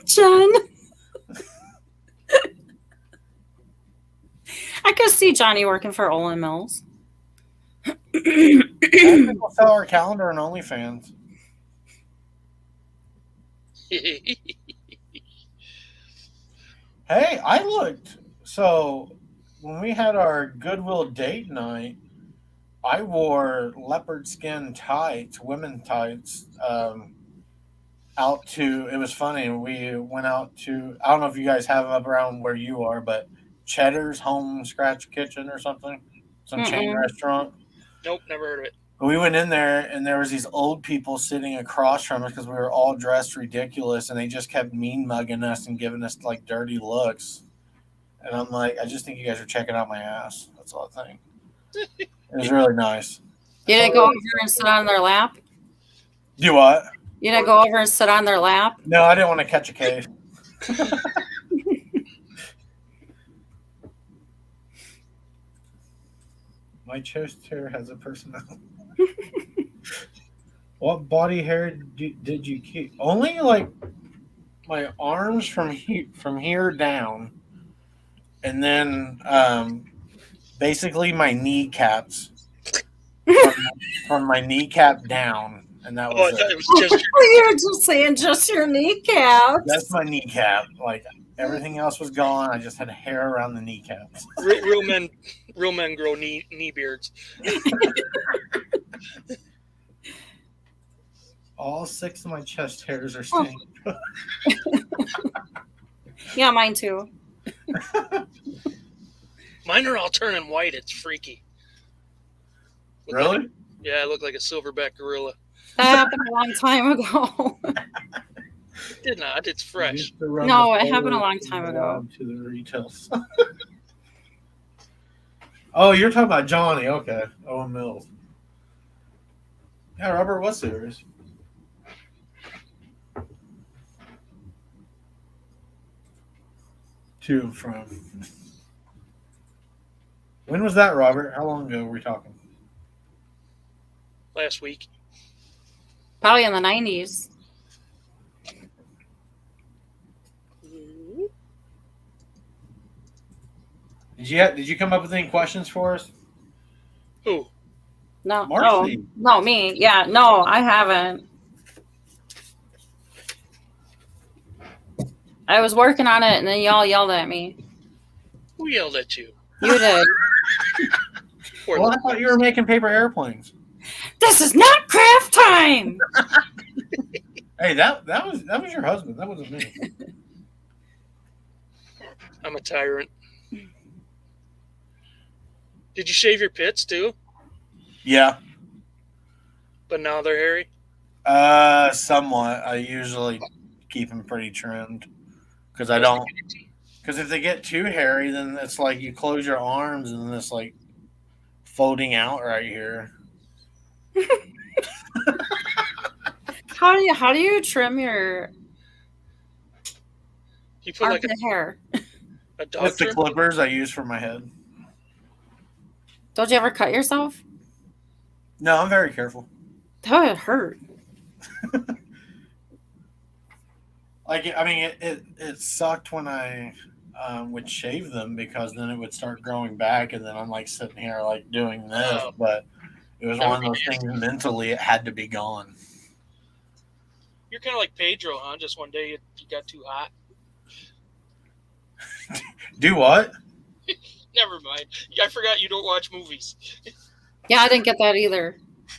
John. I could see Johnny working for Olin Mills. We'll sell our calendar on OnlyFans. Hey, I looked. So when we had our Goodwill date night, I wore leopard skin tights, women tights, out to. It was funny. We went out to. I don't know if you guys have up around where you are, but Cheddar's Home Scratch Kitchen or something, some chain restaurant. Nope, never heard of it. We went in there, and there was these old people sitting across from us because we were all dressed ridiculous, and they just kept mean mugging us and giving us like dirty looks. And I'm like, I just think you guys are checking out my ass. That's all I think. It was really nice. You didn't go over and sit on their lap? Do what? You didn't go over and sit on their lap? No, I didn't want to catch a case. My chest hair has a personality. What body hair did you keep? Only like my arms from here down, and then basically my kneecaps from my kneecap down, and that was it was just you were just saying just your kneecaps. That's my kneecap. Like everything else was gone. I just had hair around the kneecaps. Real men grow knee beards. All 6 of my chest hairs are stained. Yeah, mine too. Mine are all turning white. It's freaky. Really? Yeah, I look like a silverback gorilla. That happened a long time ago. Did not. It's fresh. No, it happened a long time ago. To the retail side. Oh, you're talking about Johnny. Okay. Owen Mills. Yeah, Robert, what's yours? To and from. When was that, Robert? How long ago were we talking? Last week. Probably in the 90s. Did you come up with any questions for us? Who? No. Marcie. Oh, no, me. Yeah, no, I haven't. I was working on it, and then y'all yelled at me. Who yelled at you? You did. Well, I thought you were making paper airplanes. This is not craft time. Hey, that was your husband. That wasn't me. I'm a tyrant. Did you shave your pits too? Yeah. But now they're hairy? Somewhat. I usually keep them pretty trimmed because I don't. Because if they get too hairy, then it's like you close your arms and then it's like folding out right here. How do you trim your You put like hair? a dog With the trim? clippers I use for my head. Don't you ever cut yourself? No, I'm very careful. That would hurt. Like, I mean, it sucked when I would shave them because then it would start growing back, and then I'm like sitting here like doing this, but it was one of those things mentally it had to be gone. You're kind of like Pedro, huh? Just one day you got too hot. Do what? Never mind. I forgot you don't watch movies. Yeah, I didn't get that either.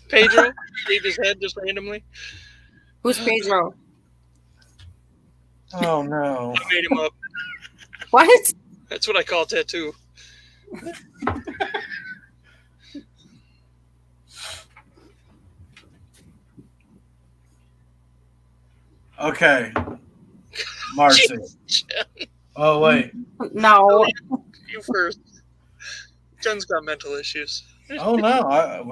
Pedro shaved his head just randomly. Who's Pedro? Oh no! I made him up. What? That's what I call tattoo. Okay, Marcie. Oh wait. No. You first. Jen's got mental issues. Oh no!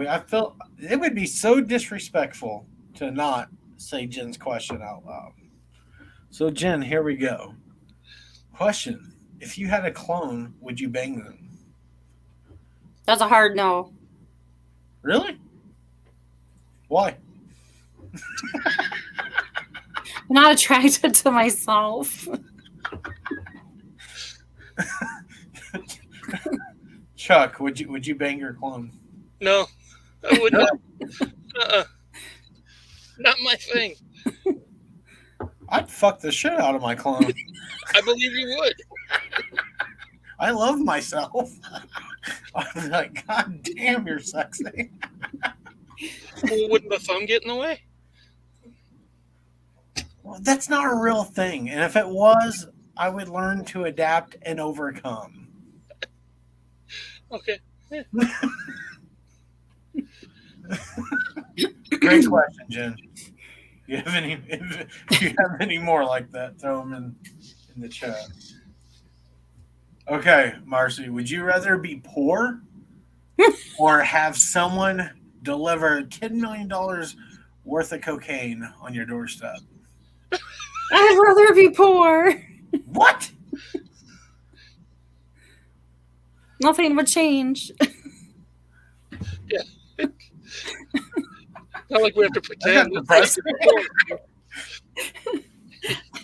I feel it would be so disrespectful to not say Jen's question out loud. So Jen, here we go. Question: if you had a clone, would you bang them? That's a hard no. Really? Why? I'm not attracted to myself. Chuck, would you bang your clone? No, I wouldn't. Not my thing. I'd fuck the shit out of my clone. I believe you would. I love myself. I'm like, God damn, you're sexy. Well, wouldn't the thumb get in the way? Well, that's not a real thing. And if it was, I would learn to adapt and overcome. Okay. Yeah. Great question, Jen. If you have any more like that, throw them in the chat. Okay, Marcie, would you rather be poor or have someone deliver $10 million worth of cocaine on your doorstep? I'd rather be poor. What? Nothing would change. Yeah. Not like we have to pretend.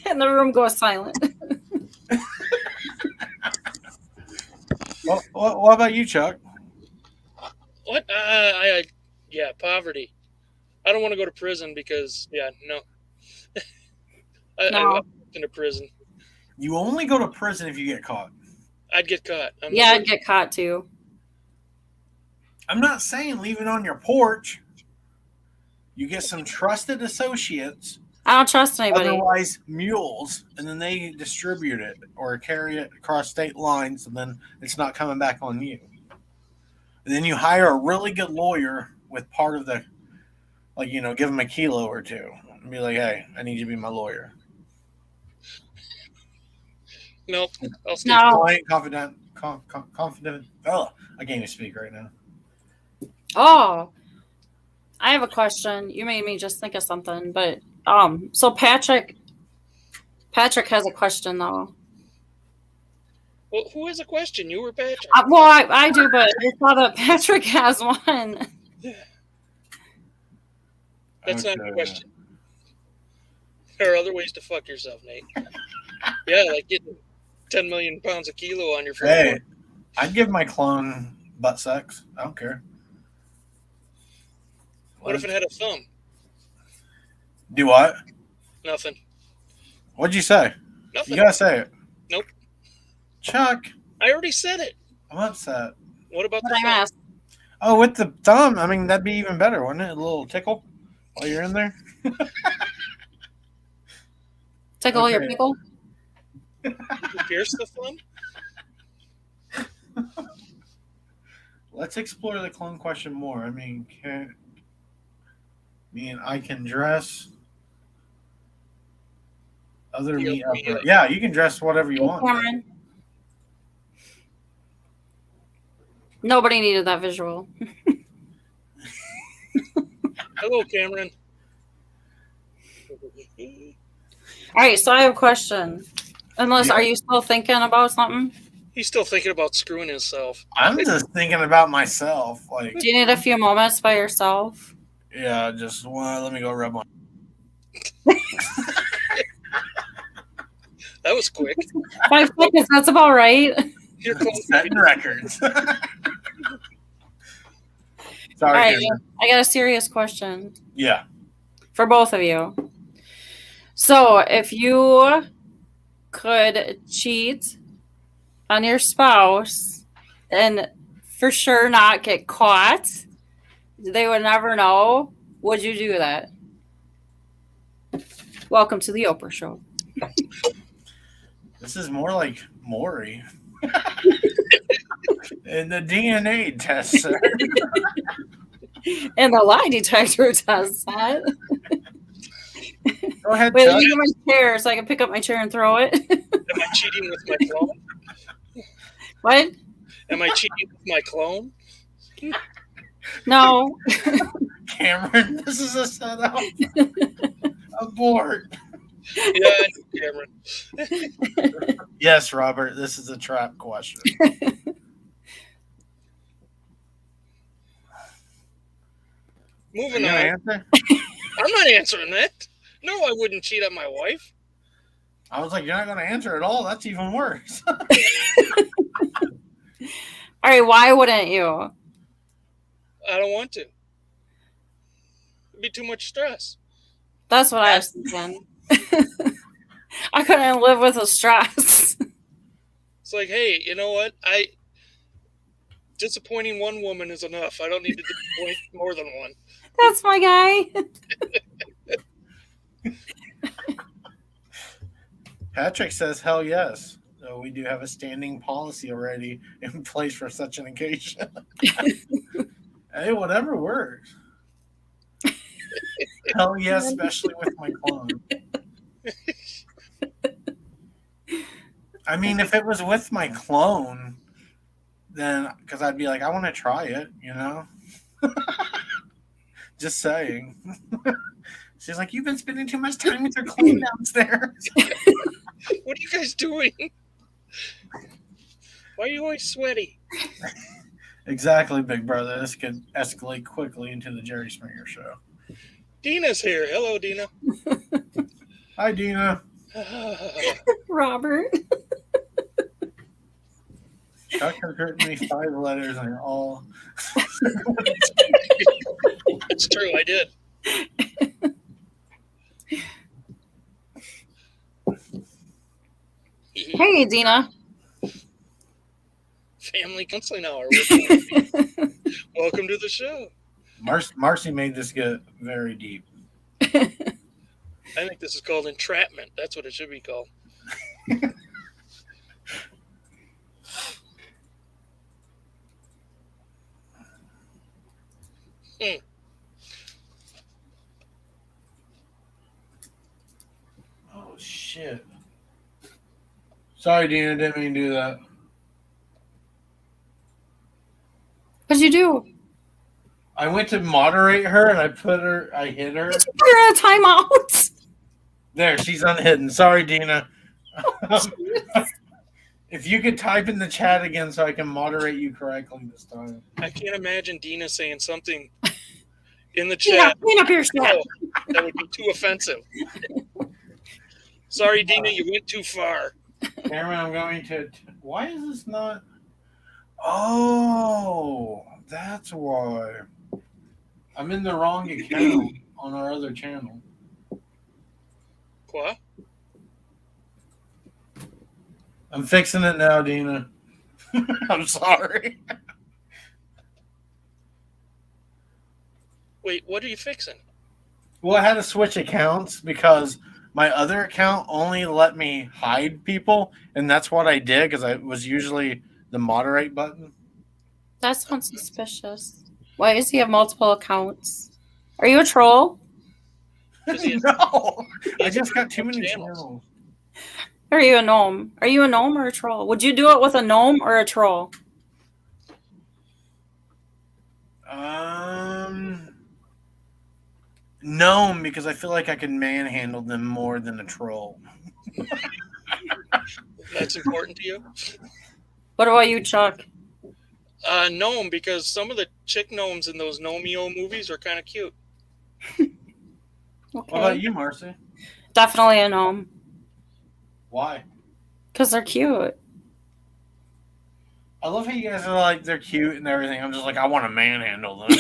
And the room goes silent. What about you, Chuck? What? Yeah, poverty. I don't want to go to prison because, no. I walked into prison. You only go to prison if you get caught. I'd get caught. I'd get caught too. I'm not saying leave it on your porch. You get some trusted associates. I don't trust anybody. Otherwise, mules, and then they distribute it or carry it across state lines, and then it's not coming back on you. And then you hire a really good lawyer with part of the, give them a kilo or two and be like, hey, I need you to be my lawyer. Nope. I'll stay Confident. Oh, I can't even speak right now. Oh, I have a question. You made me just think of something, but so Patrick has a question though. Well, who has a question? You or Patrick? I do, but I saw that Patrick has one. That's not a question. There are other ways to fuck yourself, Nate. Yeah, like getting 10 million pounds of kilo on your phone. Hey, I'd give my clone butt sex. I don't care. What if it had a thumb? Do what? Nothing. What'd you say? Nothing. You gotta say it. Nope. Chuck. I already said it. I'm upset. What about What the I thumb? asked? Oh, with the thumb. I mean, that'd be even better, wouldn't it? A little tickle while you're in there. Tickle your pickle? You pierce the thumb? Let's explore the clone question more. I mean, I can dress other meat up. Yeah, you can dress whatever you want. Cameron. Nobody needed that visual. Hello, Cameron. All right, so I have a question. Are you still thinking about something? He's still thinking about screwing himself. I'm just thinking about myself. Like, Do you need a few moments by yourself? yeah, just let me go rub one. That was quick. 5 seconds, that's about right. You're close. Setting records. Sorry, All right, Karen. I got a serious question Yeah. for both of you. So, if you could cheat on your spouse and for sure not get caught, they would never know, would you do that? Welcome to the Oprah Show. This is more like Maury. And the DNA test. Sir. And the lie detector does that. Go ahead, Wait, Chuck. let me get my chair so I can pick up my chair and throw it. Am I cheating with my clone? What? Am I cheating with my clone? No. Cameron, this is a setup. Abort. Yeah, Cameron. Yes, Robert, this is a trap question. Moving You on. gonna answer? I'm not answering that. No, I wouldn't cheat on my wife. I was like, you're not going to answer at all. That's even worse. All right, why wouldn't you? I don't want to. It'd be too much stress. That's what I was thinking. I couldn't live with the stress. It's like, hey, you know what? Disappointing one woman is enough. I don't need to disappoint more than one. That's my guy. Patrick says, hell yes. So we do have a standing policy already in place for such an occasion. Hey, whatever works. Hell yes, especially with my clone. I mean, if it was with my clone, then, because I'd be like, I want to try it, you know? Just saying. She's like, you've been spending too much time with your clone downstairs. What are you guys doing? Why are you always sweaty? Exactly, big brother. This could escalate quickly into the Jerry Springer show. Dina's here. Hello, Dina. Hi, Dina. Robert. Chuck has written me 5 letters and they're all... It's true, I did. Hey, Dina. Family counseling hour. Welcome to the show. Marcie made this get very deep. I think this is called entrapment. That's what it should be called. Oh, shit. Sorry, Dina. Didn't mean to do that. What'd you do? I went to moderate her and I hit her. Put her in a timeout. There, she's unhidden. Sorry, Dina. If you could type in the chat again so I can moderate you correctly this time. I can't imagine Dina saying something in the Yeah, chat. clean up your snap. That would be too offensive. Sorry, Dina, you went too far. Cameron, I'm going to... Why is this not... Oh, that's why. I'm in the wrong account on our other channel. What? I'm fixing it now, Dina. I'm sorry. Wait, what are you fixing? Well, I had to switch accounts because my other account only let me hide people, and that's what I did because I was usually the moderate button. That sounds suspicious. Why does he have multiple accounts? Are you a troll? No, I just got too many channels. Are you a gnome? Are you a gnome or a troll? Would you do it with a gnome or a troll? Gnome, because I feel like I can manhandle them more than a troll. That's important to you? What about you, Chuck? Gnome, because some of the chick gnomes in those Gnomeo movies are kind of cute. Okay. What about you, Marcie? Definitely a gnome. Why? Because they're cute. I love how you guys are like, they're cute and everything. I'm just like, I want to manhandle them.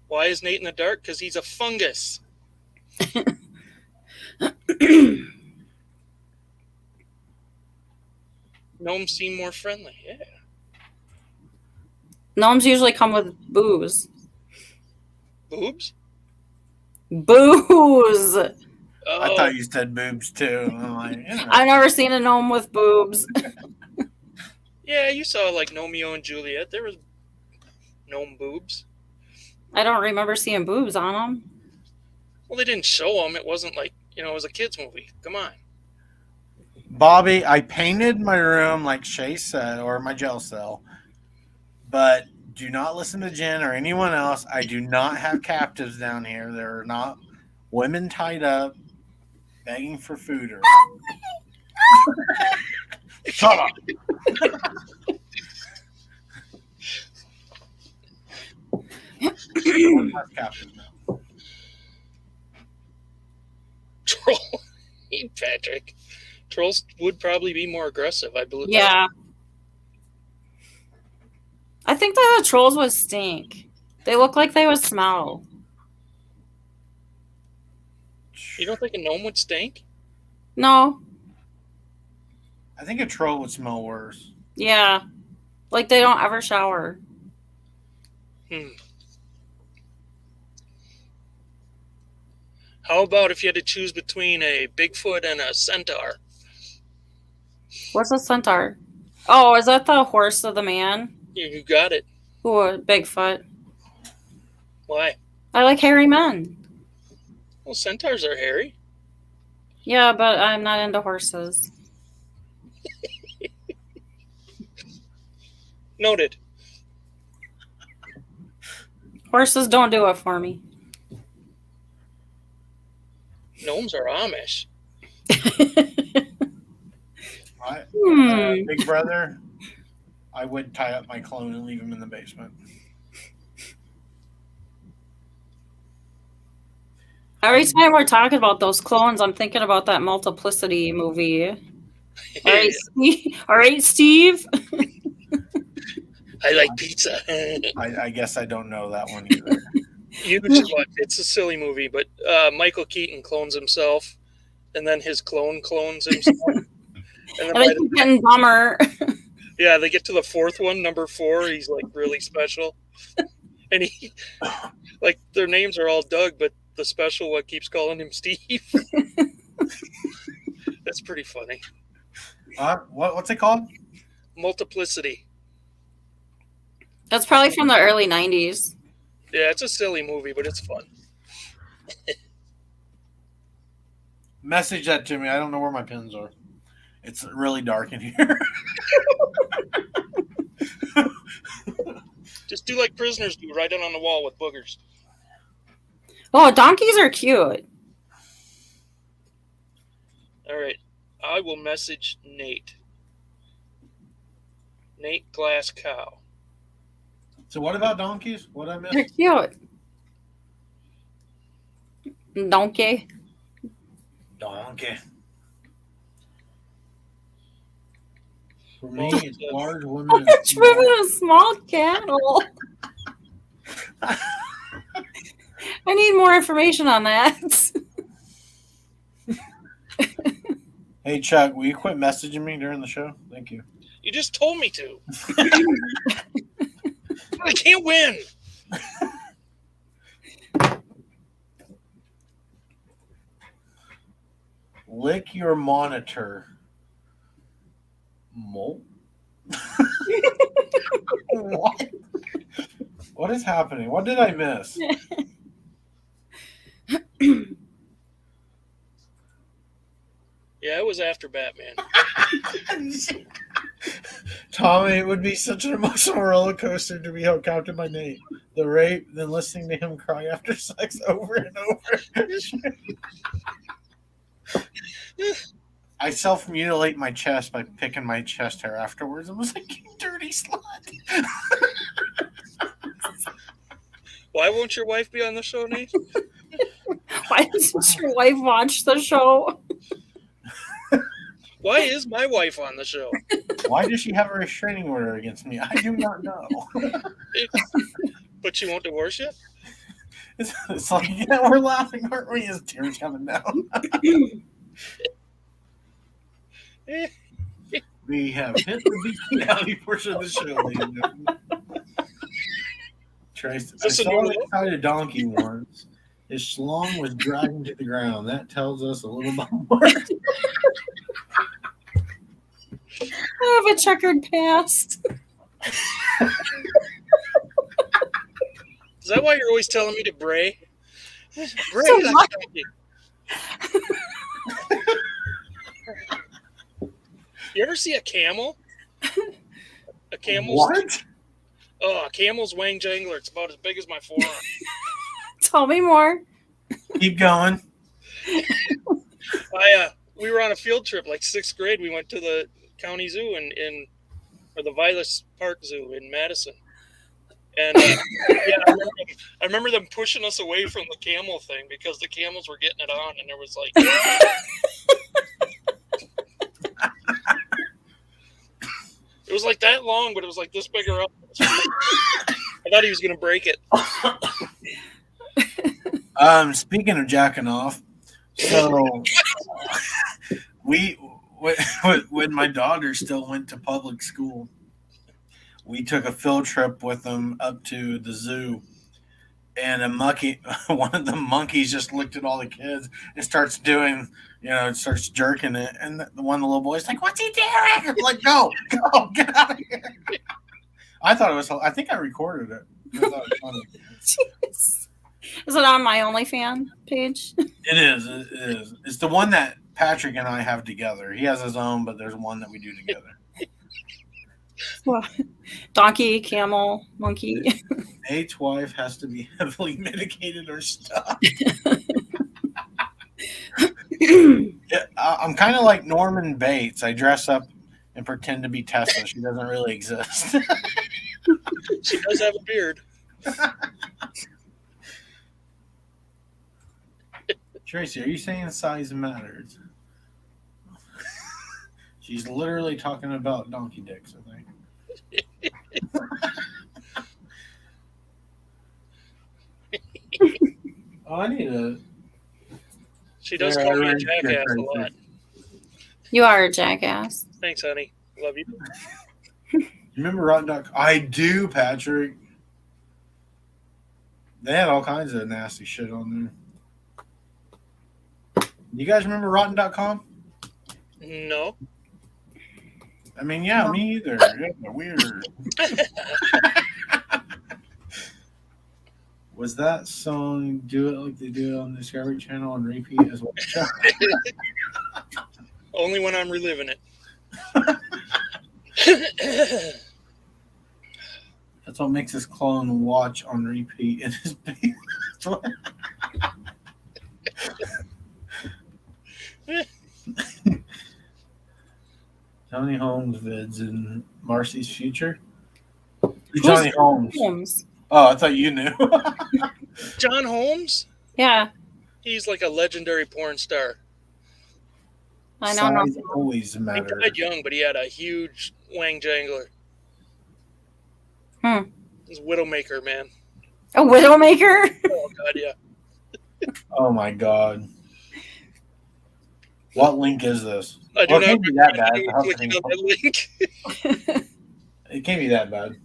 Why is Nate in the dark? Because he's a fungus. Gnomes seem more friendly. Yeah. Gnomes usually come with booze. Boobs? Booze! I thought you said boobs too. I'm like, I've never seen a gnome with boobs. Yeah, you saw like Gnomeo and Juliet. There was gnome boobs. I don't remember seeing boobs on them. Well, they didn't show them. It wasn't like, it was a kid's movie. Come on. Bobby, I painted my room like Shay said, or my jail cell. But do not listen to Jen or anyone else. I do not have captives down here. There are not women tied up begging for food or shut up. Captives now. Troll. Patrick. Trolls would probably be more aggressive, I believe. Yeah. I think that the trolls would stink. They look like they would smell. You don't think a gnome would stink? No. I think a troll would smell worse. Yeah. Like they don't ever shower. How about if you had to choose between a Bigfoot and a centaur? What's a centaur? Oh, is that the horse of the man? You got it. Ooh, Bigfoot. Why? I like hairy men. Well, centaurs are hairy. Yeah, but I'm not into horses. Noted. Horses don't do it for me. Gnomes are Amish. Big brother, I would tie up my clone and leave him in the basement. Every time we're talking about those clones, I'm thinking about that Multiplicity movie. All right, Steve. I like pizza. I guess I don't know that one either. You should watch it. It's a silly movie, but Michael Keaton clones himself, and then his clone clones himself. And they keep getting dumber. Yeah, they get to the fourth one, number 4. He's like really special, and he like their names are all Doug, but the special one keeps calling him Steve. That's pretty funny. What's it called? Multiplicity. That's probably from the early 90s. Yeah, it's a silly movie, but it's fun. Message that to me. I don't know where my pins are. It's really dark in here. Just do like prisoners do, write it on the wall with boogers. Oh, donkeys are cute. All right. I will message Nate. Nate Glass Cow. So what about donkeys? What I missed? They're cute. Donkey. Donkey. For me, it's large women. Large women and small cattle. I need more information on that. Hey, Chuck, will you quit messaging me during the show? Thank you. You just told me to. I can't win. Lick your monitor. Mole? What? What is happening? What did I miss? Yeah, it was after Batman. Tommy, it would be such an emotional roller coaster to be held captive by Nate. The rape, then listening to him cry after sex over and over. I self-mutilate my chest by picking my chest hair afterwards. I was like, you dirty slut. Why won't your wife be on the show, Nate? Why doesn't your wife watch the show? Why is my wife on the show? Why does she have a restraining order against me? I do not know. But she won't divorce you? It's like, yeah, we're laughing, aren't we? As tears coming down. We have hit the bestiality portion of the show, ladies and gentlemen. Trace, I saw an excited donkey once. His schlong was dragging to the ground. That tells us a little bit more. I have a checkered past. Is that why you're always telling me to bray? Bray So that what? donkey. You ever see a camel? A camel's What? Oh, a camel's wang jangler. It's about as big as my forearm. Tell me more. Keep going. We were on a field trip, like 6th grade. We went to the county zoo or the Vilas Park Zoo in Madison. And yeah, I remember them pushing us away from the camel thing because the camels were getting it on, and there was like. It was like that long, but it was like this bigger up. I thought he was going to break it. Speaking of jacking off, so when my daughter still went to public school, we took a field trip with them up to the zoo, and one of the monkeys just looked at all the kids and starts doing, starts jerking it, and the little boy's like, "What's he doing?" I'm like, go, get out of here. I think I recorded it. I thought it was funny. Jeez. Is it on my OnlyFans page? It is. It's the one that Patrick and I have together. He has his own, but there's one that we do together. Well, donkey, camel, monkey. Nate's wife has to be heavily medicated or stuff. Yeah, I'm kind of like Norman Bates. I dress up and pretend to be Tessa. She doesn't really exist. She does have a beard. Tracy, are you saying size matters? She's literally talking about donkey dicks, I think. Oh, I need a. She does call me a jackass a lot. You are a jackass. Thanks, honey. Love you. You remember Rotten.com? I do, Patrick. They had all kinds of nasty shit on there. You guys remember Rotten.com? No. I mean, yeah, me either. Yeah, weird. Was that song "Do It Like They Do It" on the Discovery Channel on repeat as well? Only when I'm reliving it. That's what makes this clone watch on repeat in his baby. Johnny Holmes vids in Marcie's future. Johnny Holmes. Oh, I thought you knew. John Holmes? Yeah. He's like a legendary porn star. I know. Size always matters. He died young, but he had a huge wang jangler. He's a Widowmaker, man. A Widowmaker? Oh, God, yeah. Oh, my God. What link is this? I do not can't be that bad. clicking on that link. It can't be that bad.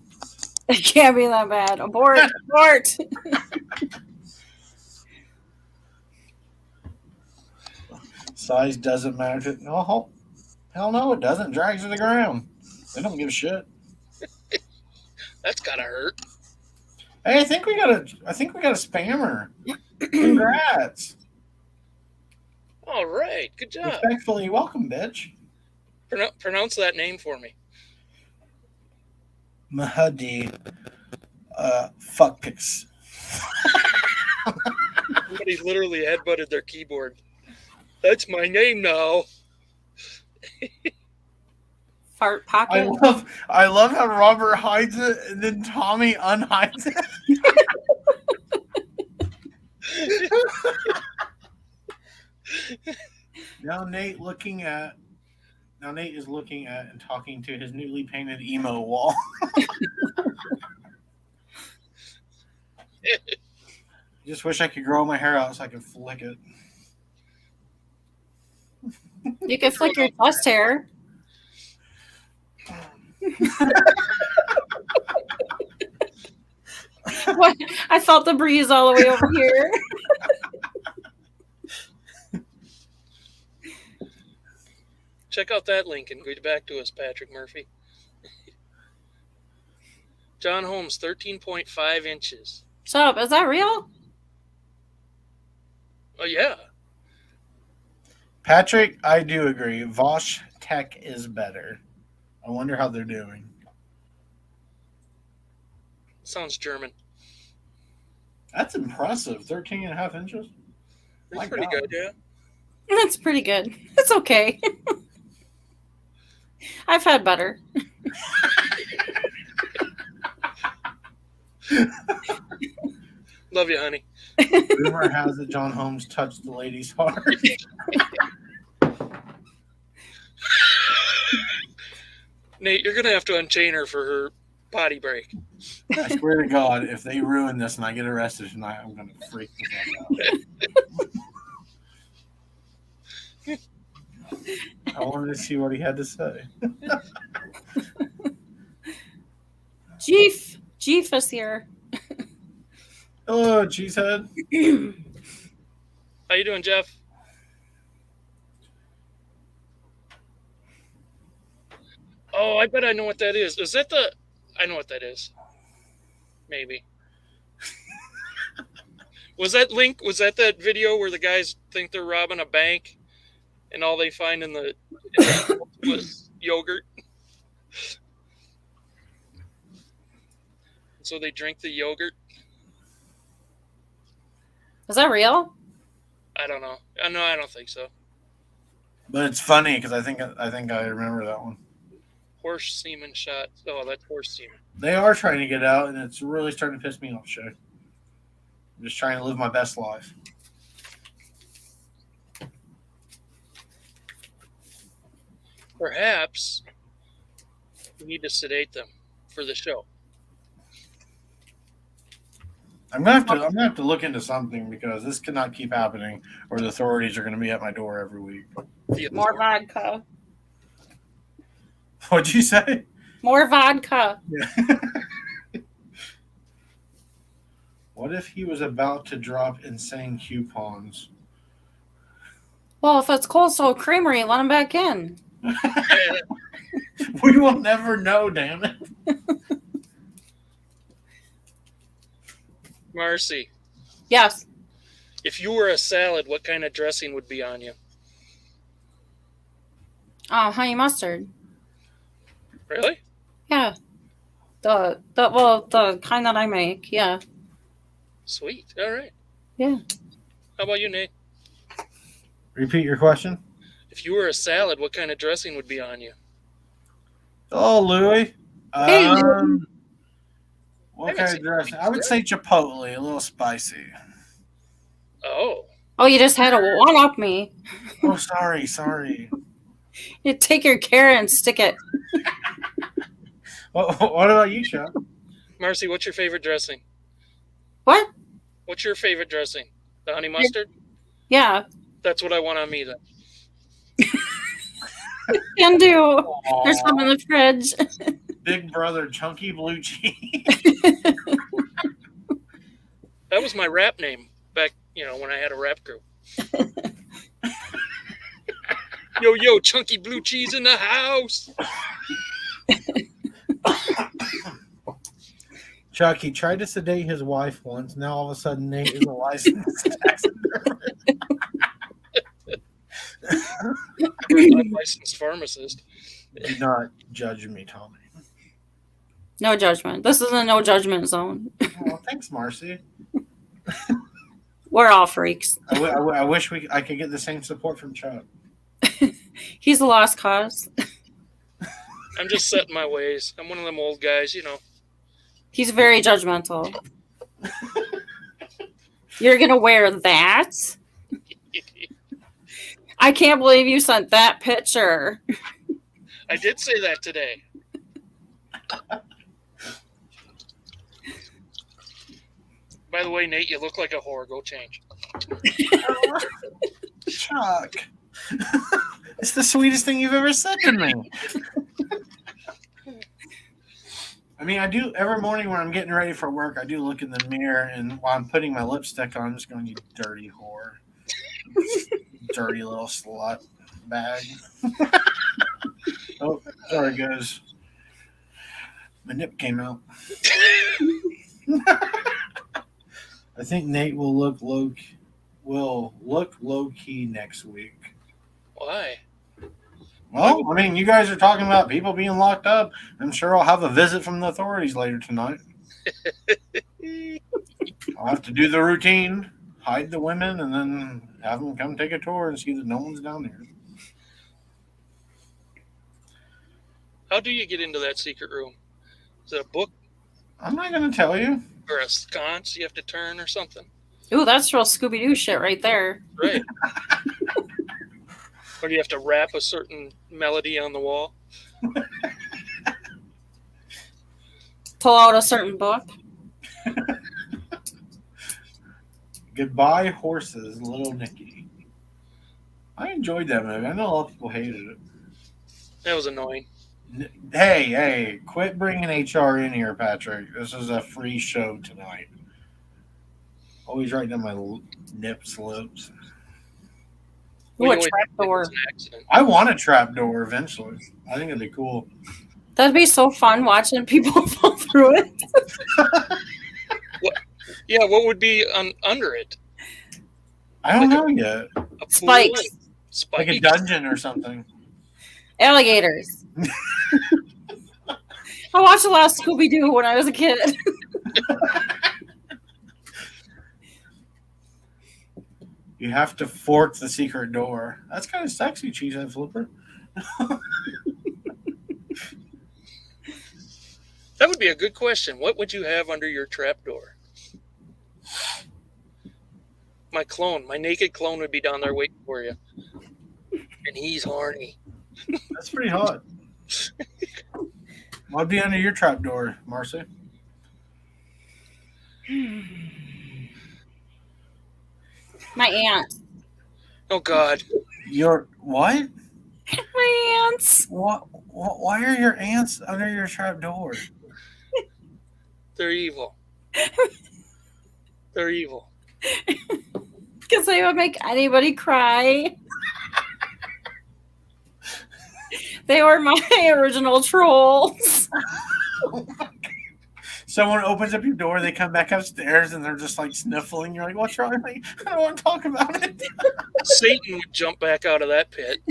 It can't be that bad. Abort. Abort. Size doesn't matter. No, hell no, it doesn't. Drags to the ground. They don't give a shit. That's gotta hurt. Hey, I think we got a spammer. Congrats. All right, good job. Respectfully welcome, bitch. Pronounce that name for me. Mahdi fuck pics. Somebody's literally headbutted their keyboard. That's my name now. Fart pocket. I love how Robert hides it and then Tommy unhides it. Now Nate is looking at and talking to his newly painted emo wall. Just wish I could grow my hair out so I could flick it. You could flick your chest hair. What? I felt the breeze all the way over here. Check out that link and get back to us, Patrick Murphy. John Holmes, 13.5 inches. Shut up. Is that real? Oh, yeah. Patrick, I do agree. Vosh Tech is better. I wonder how they're doing. Sounds German. That's impressive. 13 and a half inches? That's My pretty God. good, yeah. That's pretty good. It's okay. I've had better. Love you, honey. Rumor has it John Holmes touched the lady's heart. Nate, you're going to have to unchain her for her potty break. I swear to God, if they ruin this and I get arrested tonight, I'm going to freak the fuck out. I wanted to see what he had to say. Jeef is here. Hello, cheesehead. How you doing, Jeff? Oh, I bet I know what that is. Is that the... I know what that is. Maybe. Was that that video where the guys think they're robbing a bank and all they find in the was yogurt? So they drink the yogurt? Is that real? I don't know. No, I don't think so. But it's funny because I think I remember that one. Horse semen shot. Oh, that's horse semen. They are trying to get out, and it's really starting to piss me off, Shay. I'm just trying to live my best life. Perhaps we need to sedate them for the show. I'm gonna have to look into something because this cannot keep happening, or the authorities are going to be at my door every week. More vodka. What'd you say? More vodka. Yeah. What if he was about to drop insane coupons? Well, if it's Coastal Creamery, let him back in. We will never know, damn it. Marcie, Yes. if you were a salad, what kind of dressing would be on you? Oh, honey mustard. Really? Yeah. The kind that I make. Yeah. Sweet. All right. Yeah. How about you, Nate? Repeat your question. If you were a salad, what kind of dressing would be on you? Oh, Louie. Hey, Louie. What kind of dressing? I would say chipotle, a little spicy. Oh. Oh, you just had to one-up me. Oh, sorry. You take your carrot and stick it. What about you, Chuck? Marcie, what's your favorite dressing? What? What's your favorite dressing? The honey mustard? Yeah. That's what I want on me then. Can do. Aww. There's some in the fridge. Big brother, chunky blue cheese. That was my rap name back, when I had a rap group. Yo, chunky blue cheese in the house. Chuck, he tried to sedate his wife once. Now all of a sudden Nate is a licensed taxidermist. I'm a licensed pharmacist. Do not judge me, Tommy. No judgment. This is a no judgment zone. Oh, thanks, Marcie. We're all freaks. I wish I could get the same support from Chuck. He's a lost cause. I'm just set in my ways. I'm one of them old guys, you know. He's very judgmental. You're going to wear that? I can't believe you sent that picture. I did say that today. By the way, Nate, you look like a whore. Go change. Chuck. It's the sweetest thing you've ever said to me. I mean, I do every morning when I'm getting ready for work, I do look in the mirror, and while I'm putting my lipstick on, I'm just going, you dirty whore. Dirty little slut bag. Oh, sorry, guys. My nip came out. I think Nate will look low key next week. Why? Well, I mean, you guys are talking about people being locked up. I'm sure I'll have a visit from the authorities later tonight. I'll have to do the routine, hide the women, and then have them come take a tour and see that no one's down there. How do you get into that secret room? Is it a book I'm not going to tell you. or a sconce you have to turn or something? Ooh, that's real Scooby-Doo shit right there. Right. Or do you have to rap a certain melody on the wall? Pull out a certain book. Goodbye, Horses, Little Nicky. I enjoyed that movie. I know a lot of people hated it. That was annoying. Hey, quit bringing HR in here, Patrick. This is a free show tonight. Always writing down my lips. Ooh, a trapdoor. I want a trapdoor eventually. I think it'd be cool. That'd be so fun watching people fall through it. What would be under it? I don't know yet. Spikes. Spikes. Like a dungeon or something. Alligators. I watched a lot of Scooby-Doo when I was a kid. You have to fork the secret door. That's kind of sexy, Cheesehead Flipper. That would be a good question. What would you have under your trapdoor? My naked clone would be down there waiting for you. And he's horny. That's pretty hot. What'd be under your trapdoor, Marcie? My aunt. Oh, God. Your what? My aunts. What? Why are your ants under your trapdoor? They're evil. They're evil. Because they would make anybody cry. They were my original trolls. Someone opens up your door, they come back upstairs, and they're just like sniffling. You're like, "What's wrong?" I'm like, I don't want to talk about it. Satan would jump back out of that pit.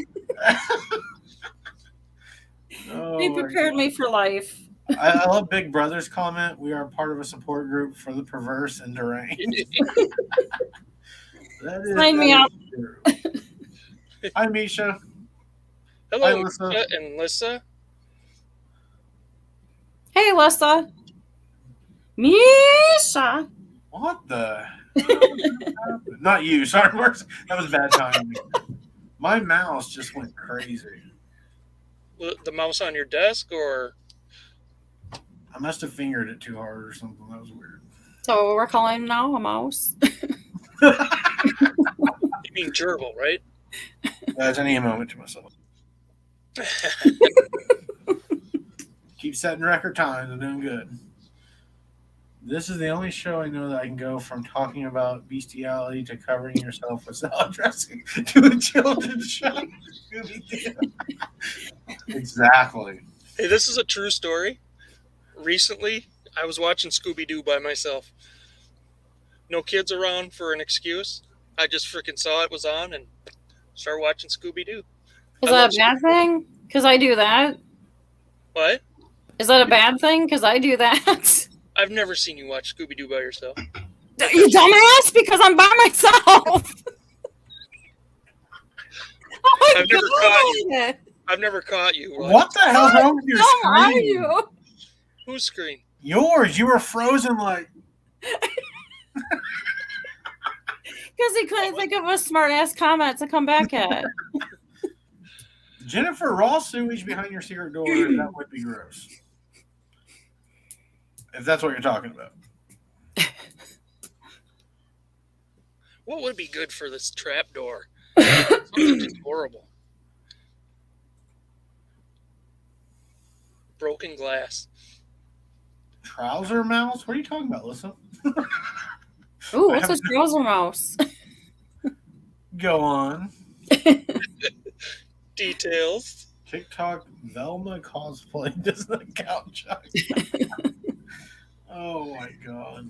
They prepared me for life. I love Big Brother's comment. We are part of a support group for the perverse and deranged. Sign me up. Hi, Misha. Hello, Hi, Lisa. Misha and Lissa. Hey, Lissa. Misha. What the? Not you. Sorry, Marcie. That was bad timing. My mouse just went crazy. The mouse on your desk, or I must have fingered it too hard or something. That was weird. So we're calling him now a mouse. you mean gerbil, right? Guys, I need a moment to myself. Keep setting record times. I'm doing good. This is the only show I know that I can go from talking about bestiality to covering yourself with salad dressing to a children's show. Exactly. Hey, this is a true story. Recently, I was watching Scooby-Doo by myself. No kids around for an excuse. I just freaking saw it was on and started watching Scooby-Doo. Is that a bad thing? Because I do that. What? Is that a bad thing? Because I do that. I've never seen you watch Scooby-Doo by yourself. You dumbass, because I'm by myself. Oh my God. I've never caught you. What the hell's wrong with your How are screen? you? Whose screen? Yours. You were frozen like. Because he couldn't think of a smart ass comment to come back at. Jennifer raw sewage behind your secret door. That would be gross. If that's what you're talking about. What would be good for this trap door? Something just horrible. Broken glass. Trouser mouse? What are you talking about, Lisa? Ooh, what's a trouser mouse? Go on. Details. TikTok Velma cosplay doesn't count, Chuck. Oh my God.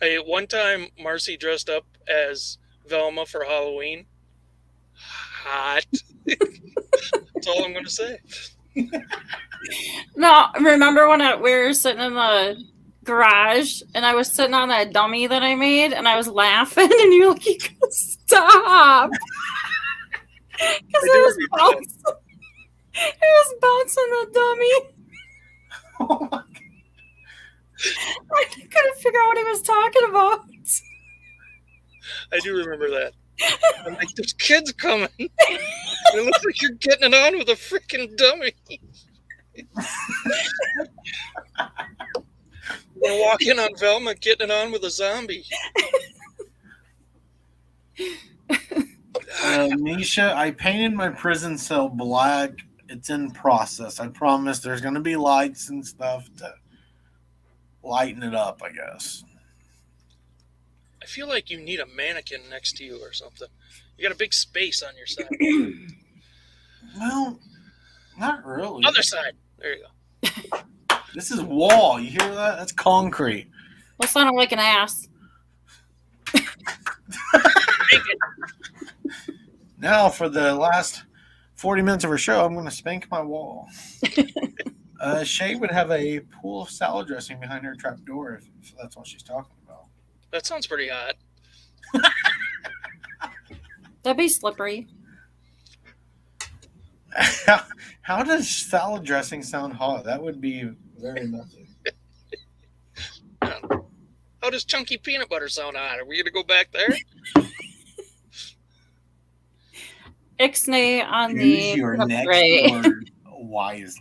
Hey, one time Marcie dressed up as Velma for Halloween. Hot. That's all I'm going to say. No, remember when we were sitting in the garage and I was sitting on that dummy that I made and I was laughing and you're like, you can stop. Because it was bouncing the dummy. Oh my God. I couldn't figure out what he was talking about. I do remember that. I'm like, there's kids coming. It looks like you're getting it on with a freaking dummy. We're walking on Velma, getting it on with a zombie. Nisha, I painted my prison cell black. It's in process. I promise there's going to be lights and stuff to lighten it up, I guess. I feel like you need a mannequin next to you or something. You got a big space on your side. Well, not really. Other side. There you go. This is wall. You hear that? That's concrete. Well, sounded like an ass. Now, for the last 40 minutes of her show, I'm going to spank my wall. Shay would have a pool of salad dressing behind her trap door if that's what she's talking about. That sounds pretty hot. That'd be slippery. How does salad dressing sound hot? That would be very messy. How does chunky peanut butter sound hot? Are we going to go back there? Ixnay on Use the your next gray. word wisely.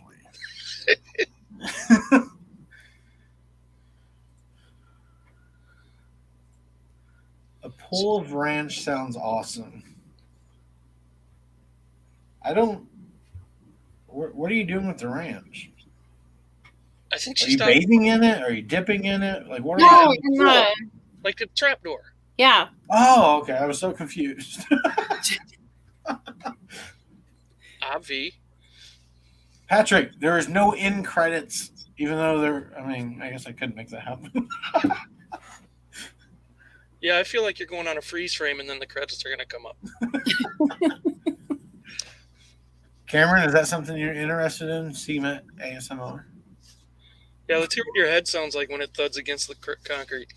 A pool of ranch sounds awesome. What are you doing with the ranch? I think Are she's you talking bathing in it? Are you dipping in it? Like what are No, you in doing? the, like a trapdoor. yeah. Oh, okay. I was so confused. Obvi. Patrick, there is no end credits, even though I guess I could make that happen. Yeah, I feel like you're going on a freeze frame and then the credits are going to come up. Cameron, is that something you're interested in? CMET ASMR? Yeah, let's hear what your head sounds like when it thuds against the concrete.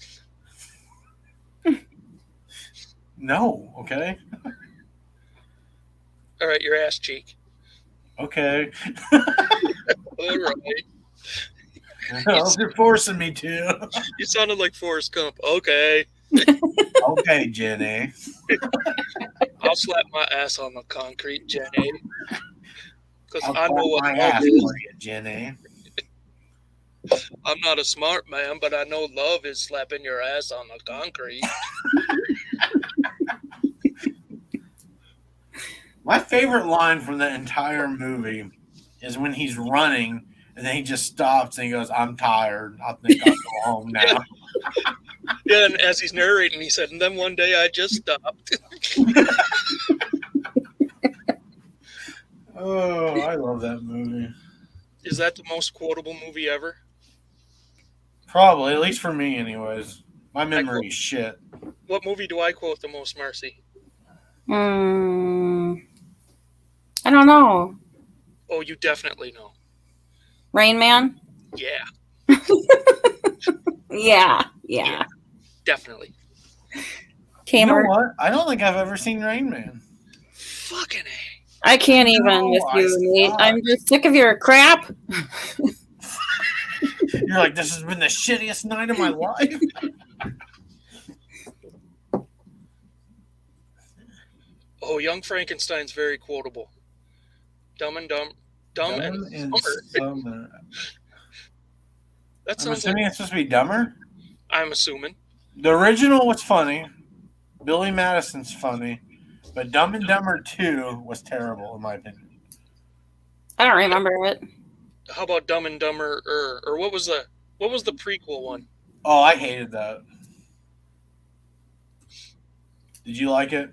No, okay. All right, your ass cheek. Okay. All right. Well, you're forcing me to. You sounded like Forrest Gump. Okay. Okay, Jenny. I'll slap my ass on the concrete, Jenny. Because I'll I know clap what my love ass is. for you, Jenny. I'm not a smart man, but I know love is slapping your ass on the concrete. My favorite line from the entire movie is when he's running and then he just stops and he goes, "I'm tired. I think I'll go home now." Yeah, and as he's narrating, he said, and then one day I just stopped. Oh, I love that movie. Is that the most quotable movie ever? Probably, at least for me anyways. My memory is shit. What movie do I quote the most, Marcie? I don't know. Oh, you definitely know. Rain Man? Yeah. Yeah. Yeah. Definitely. You know Kamer. what? I don't think I've ever seen Rain Man. Fucking A. I can't even with you, Nate. I'm just sick of your crap. You're like, this has been the shittiest night of my life. Oh, Young Frankenstein's very quotable. Dumb and Dumber. Summer. That I'm sounds assuming like. it's supposed to be dumber. I'm assuming. The original was funny. Billy Madison's funny. But Dumb and Dumber 2 was terrible, in my opinion. I don't remember it. How about Dumb and Dumber, or what was the prequel one? Oh, I hated that. Did you like it?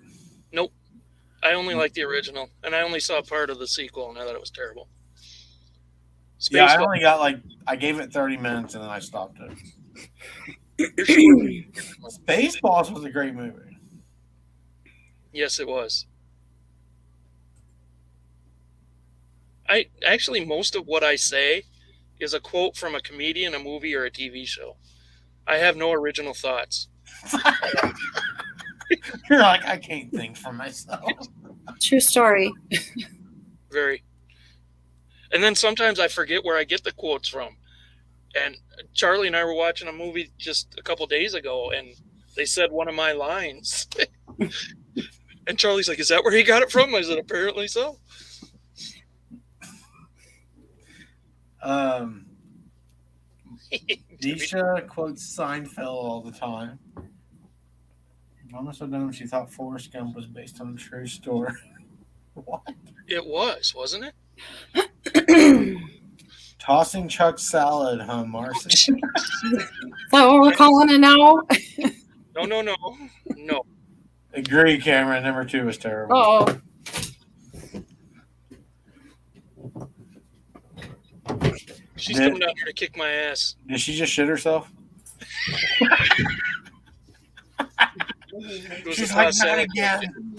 Nope. I only liked the original, and I only saw part of the sequel, and I thought it was terrible. Yeah, I only got I gave it 30 minutes, and then I stopped it. Spaceballs was a great movie. Yes, it was. Most of what I say is a quote from a comedian, a movie, or a TV show. I have no original thoughts. You're like, I can't think for myself. True story. Very. And then sometimes I forget where I get the quotes from. And Charlie and I were watching a movie just a couple days ago, and they said one of my lines. And Charlie's like, is that where he got it from? I said, apparently so. Disha quotes Seinfeld all the time. Mama so dumb she thought Forrest Gump was based on a true story. What? It was, wasn't it? Tossing Chuck salad, huh, Marcie? Is that what we're calling it now? No. Agree, Cameron. Number 2 was terrible. Oh. She's coming down here to kick my ass. Did she just shit herself? She's like, not again.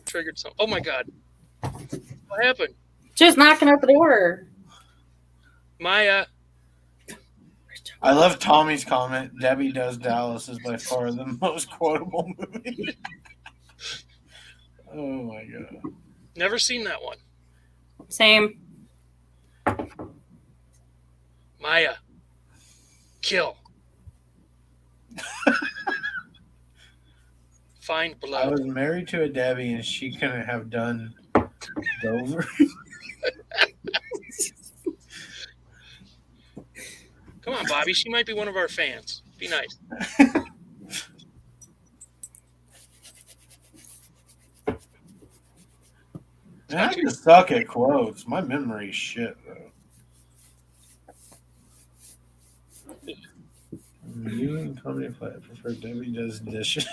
Triggered something. Oh my God. What happened? Just knocking at the door. Maya. I love Tommy's comment. Debbie Does Dallas is by far the most quotable movie. Oh my God. Never seen that one. Same. Maya. Kill. Find I blood. was married to a Debbie and she couldn't have done Dover. Come on, Bobby. She might be one of our fans. Be nice. Man, I just suck at quotes. My memory's shit, though. You and Tommy prefer Debbie Does Dishes.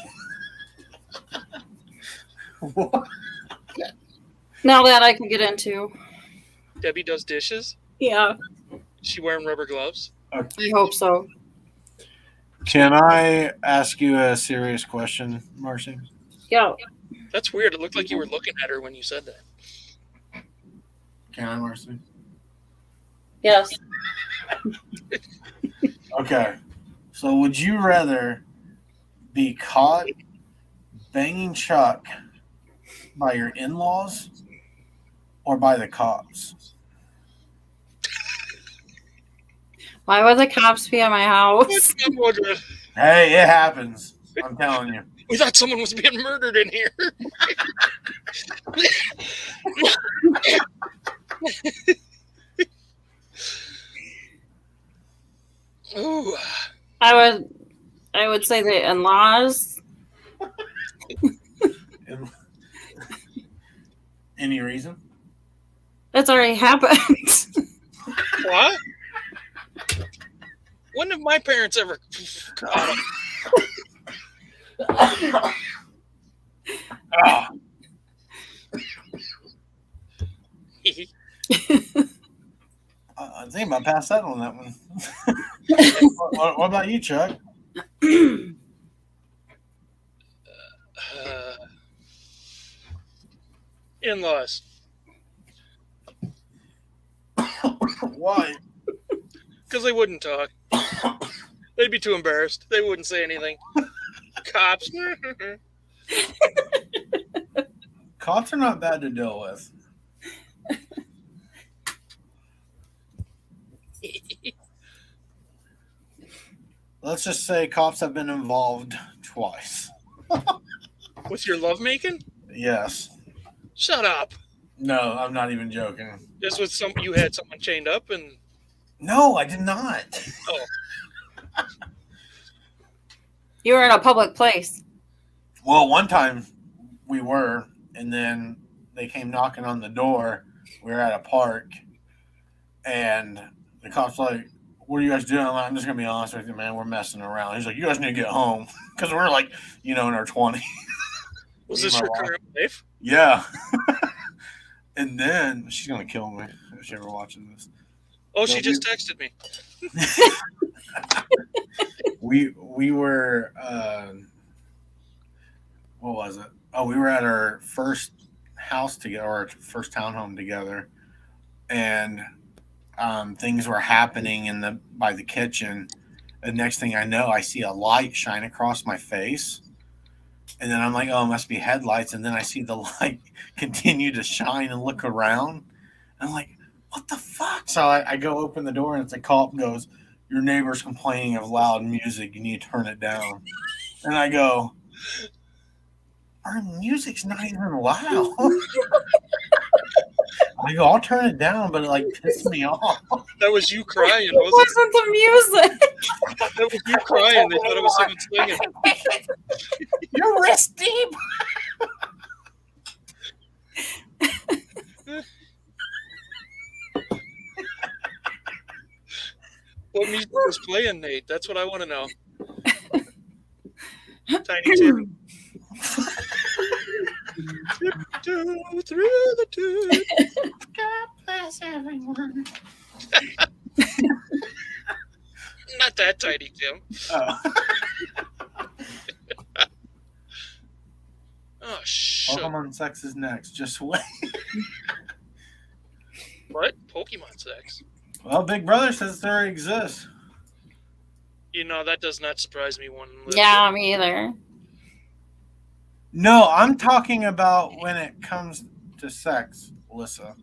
What? Now that I can get into. Debbie Does Dishes? Yeah. Is she wearing rubber gloves? I hope so. Can I ask you a serious question, Marcie? Yeah. That's weird. It looked like you were looking at her when you said that. Can I, Marcie? Yes. Okay. So would you rather be caught banging Chuck by your in-laws or by the cops? Why would the cops be at my house? Hey, it happens. I'm telling you. We thought someone was being murdered in here. Ooh. I would say the in-laws. Any reason? It's already happened. What? When have my parents ever caught him? I think about passed out on that one. What about you, Chuck? In-laws. Why? Because they wouldn't talk. They'd be too embarrassed. They wouldn't say anything. Cops. Cops are not bad to deal with. Let's just say cops have been involved twice. With your lovemaking? Yes. Shut up. No, I'm not even joking. Just with you had someone chained up and. No, I did not. Oh. You were in a public place. Well, one time we were, and then they came knocking on the door. We were at a park, and the cops like, "What are you guys doing?" I'm just gonna be honest with you, man. We're messing around. He's like, "You guys need to get home," because we're like, in our 20s. Was this your current wife? Yeah. And then she's gonna kill me if she's ever watching this. Oh, she just texted me. We were what was it? Oh, we were at our first house together, or our first townhome together, and things were happening by the kitchen. The next thing I know, I see a light shine across my face, and then I'm like, "Oh, it must be headlights." And then I see the light continue to shine and look around. And I'm like, "What the fuck?" So I go open the door, and it's a cop goes, "Your neighbor's complaining of loud music. You need to turn it down." And I go, "Our music's not even loud." I go, "I'll turn it down," but it pissed me off. That was you crying, It wasn't the music. That was you crying. They thought it was someone singing. You're wrist deep. What music was playing, Nate? That's what I want to know. Tiny Tim. Tiptoe through the tube. God bless everyone. Not that Tiny Tim. Oh. Oh, shit. Pokemon sex is next. Just wait. What? Pokemon sex? Well, Big Brother says it already exists. That does not surprise me one little Yeah, me either. No, I'm talking about when it comes to sex, Alyssa.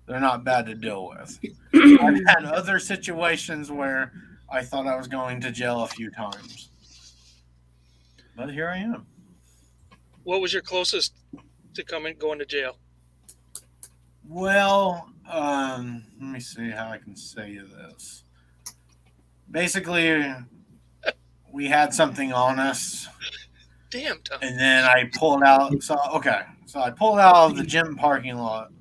They're not bad to deal with. I've had other situations where I thought I was going to jail a few times. But here I am. What was your closest to going to jail? Well, let me see how I can say you this. Basically, we had something on us. Damn, Tom. And then I pulled out. So I pulled out of the gym parking lot.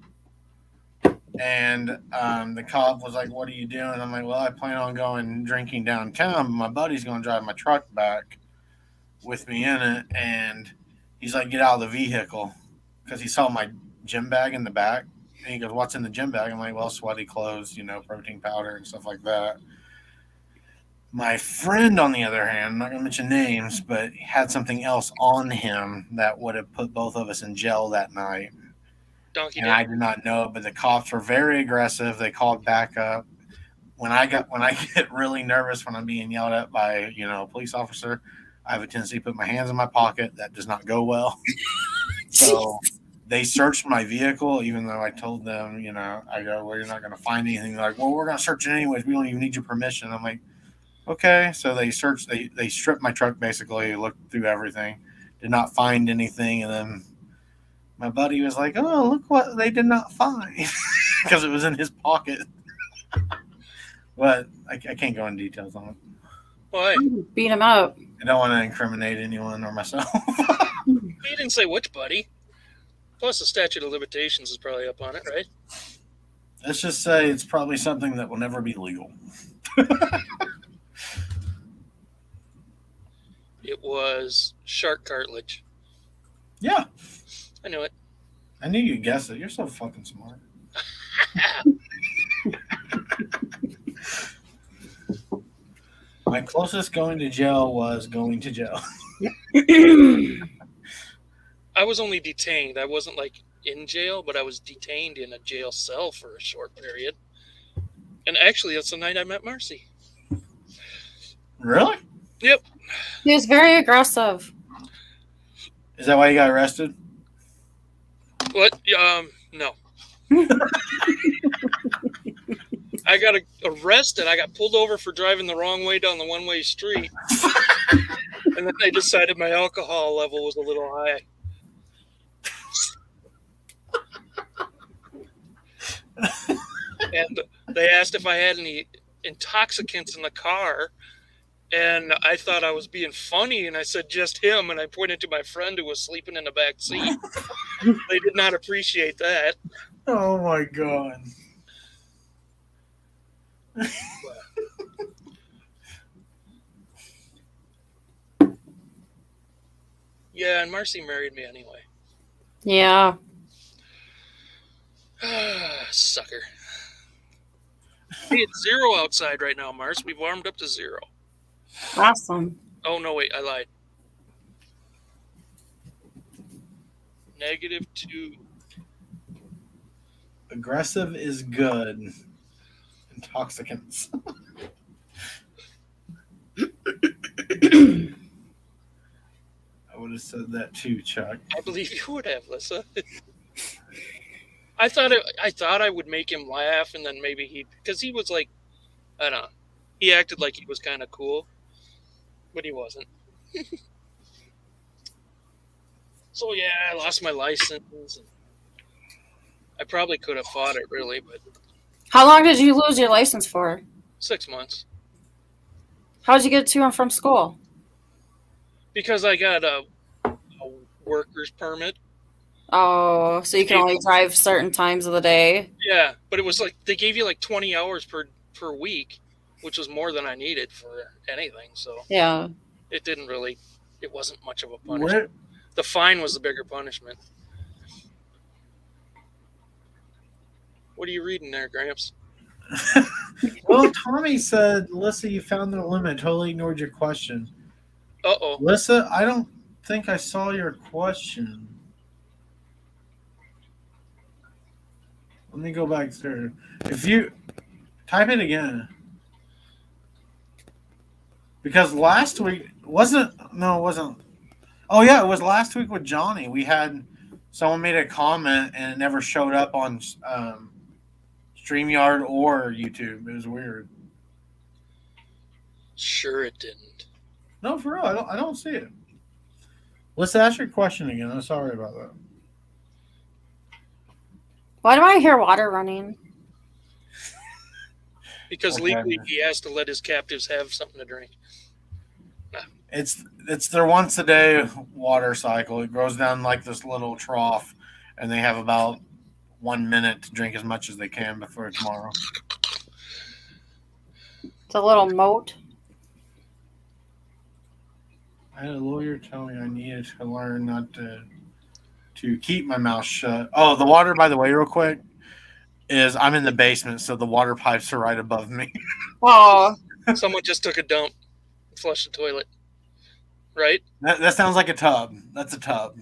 And the cop was like, "What are you doing?" I'm like, "Well, I plan on going drinking downtown. But my buddy's going to drive my truck back with me in it." And he's like, "Get out of the vehicle," because he saw my gym bag in the back. And he goes, "What's in the gym bag?" I'm like, "Well, sweaty clothes, protein powder and stuff like that." My friend, on the other hand, I'm not going to mention names, but he had something else on him that would have put both of us in jail that night. Donkey And I did not know, but the cops were very aggressive. They called backup. When I get really nervous when I'm being yelled at by, a police officer, I have a tendency to put my hands in my pocket. That does not go well. So they searched my vehicle, even though I told them, I go, "Well, you're not going to find anything." They're like, "Well, we're going to search it anyways. We don't even need your permission." I'm like, "Okay." So they searched, they stripped my truck, basically, looked through everything, did not find anything. And then my buddy was like, "Oh, look what they did not find," because it was in his pocket. But I can't go into details on it. Why? Beat him up. I don't want to incriminate anyone or myself. You didn't say which buddy. Plus, the statute of limitations is probably up on it, right? Let's just say it's probably something that will never be legal. It was shark cartilage. Yeah. I knew it. I knew you'd guess it. You're so fucking smart. My closest going to jail was going to jail. I was only detained. I wasn't in jail, but I was detained in a jail cell for a short period. And actually, that's the night I met Marcie. Really? Yep. He was very aggressive. Is that why you got arrested? What? No. I got arrested. I got pulled over for driving the wrong way down the one-way street. And then they decided my alcohol level was a little high. And they asked if I had any intoxicants in the car. And I thought I was being funny, and I said, just him. And I pointed to my friend who was sleeping in the back seat. They did not appreciate that. Oh, my God. Yeah, and Marcie married me anyway. Yeah. Sucker. It's 0 outside right now, Marce. We've warmed up to 0. Awesome. Oh, no, wait, I lied. -2. Aggressive is good. Intoxicants. I would have said that too, Chuck. I believe you would have, Lissa. I thought I would make him laugh, and then maybe because he was like, I don't know, he acted like he was kind of cool, but he wasn't. So yeah, I lost my license. And I probably could have fought it, really, but How long did you lose your license for? 6 months. How'd you get to and from school? Because I got a worker's permit. Oh, so you can only drive certain times of the day? Yeah, but it was like they gave you like 20 hours per week, which was more than I needed for anything. So Yeah. it wasn't much of a punishment. The fine was the bigger punishment. What are you reading there, Gramps? Well, Tommy said, Lissa, you found the limit. Totally ignored your question. Uh-oh. Lissa, I don't think I saw your question. Let me go back through. If you type it again. Because last week, it wasn't. Oh, yeah, it was last week with Johnny. We had someone made a comment and it never showed up on StreamYard or YouTube. It was weird. Sure it didn't. No, for real. I don't see it. Let's ask your question again. I'm sorry about that. Why do I hear water running? Because Okay. legally he has to let his captives have something to drink. It's their once a day water cycle. It goes down like this little trough, and they have about 1 minute to drink as much as they can before tomorrow. It's a little moat. I had a lawyer tell me I needed to learn not to keep my mouth shut. Oh, the water, by the way, real quick, is I'm in the basement, so the water pipes are right above me. Oh, Someone just took a dump, flushed the toilet. Right? That sounds like a tub. That's a tub.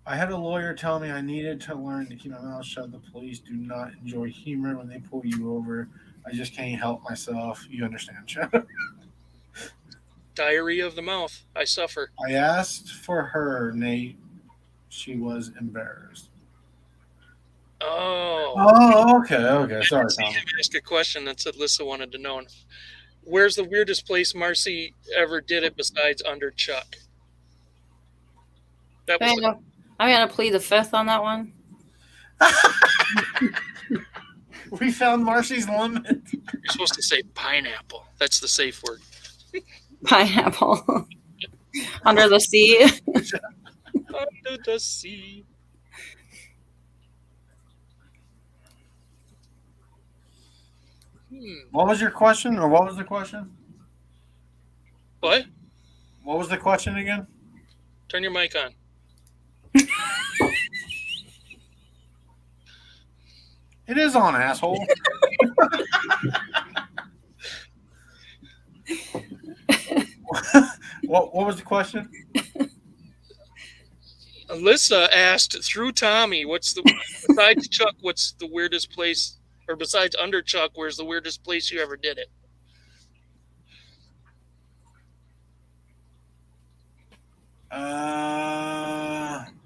I had a lawyer tell me I needed to learn to keep my mouth shut. The police do not enjoy humor when they pull you over. I just can't help myself. You understand, Chuck? Diarrhea of the mouth. I suffer. I asked for her, Nate. She was embarrassed. Oh. Oh, okay. Sorry, I Tom. asked a question that said Lissa wanted to know. Where's the weirdest place Marcie ever did it besides under Chuck? That was I'm going to plead the fifth on that one. We found Marcie's limit. You're supposed to say pineapple. That's the safe word. Pineapple. Under the sea. Under the sea. What was your question, or what was the question? What? What was the question again? Turn your mic on. It is on, asshole. What was the question? Alyssa asked through Tommy, besides Chuck, what's the weirdest place Or besides under Chuck, where's the weirdest place you ever did it?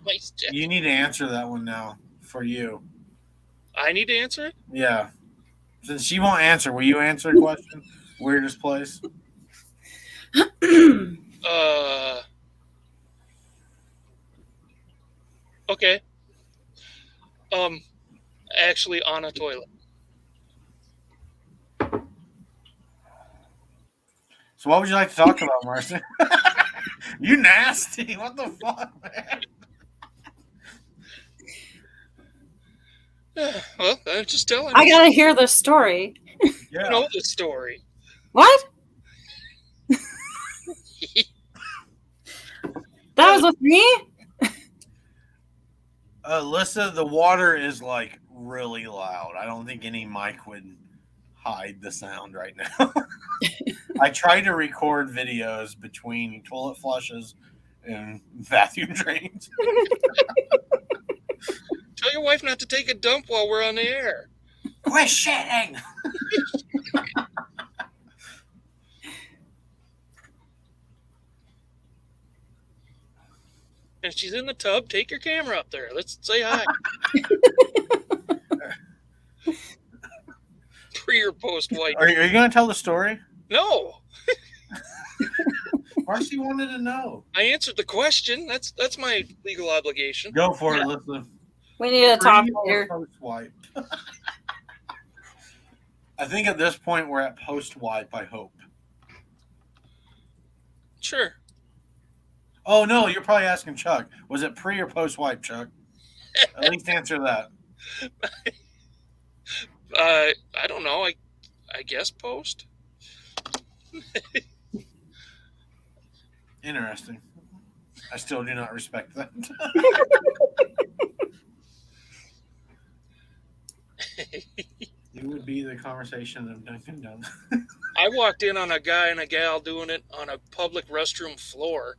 Nice, Jack. You need to answer that one now for you. I need to answer it? Yeah. Since she won't answer, will you answer the question? Weirdest place? Okay. Actually on a toilet. So what would you like to talk about, Marcie? You nasty. What the fuck, man? Well, I'm just telling you. I gotta hear the story. Yeah. I know the story. What? That was with me? Alyssa, the water is like really loud. I don't think any mic would hide the sound right now. I try to record videos between toilet flushes and bathroom drains. Tell your wife not to take a dump while we're on the air. Quit shitting! And if she's in the tub, take your camera up there. Let's say hi. Pre or post wipe. Are you going to tell the story? No. Marcie wanted to know. I answered the question. That's my legal obligation. Go for it, Alyssa. We need to talk Pre or later. post wipe? I think at this point we're at post wipe, I hope. Sure. Oh, no, you're probably asking Chuck. Was it pre or post wipe, Chuck? At least answer that. I don't know. I guess post. Interesting. I still do not respect that. It would be the conversation of Dunkin' Donuts. I walked in on a guy and a gal doing it on a public restroom floor.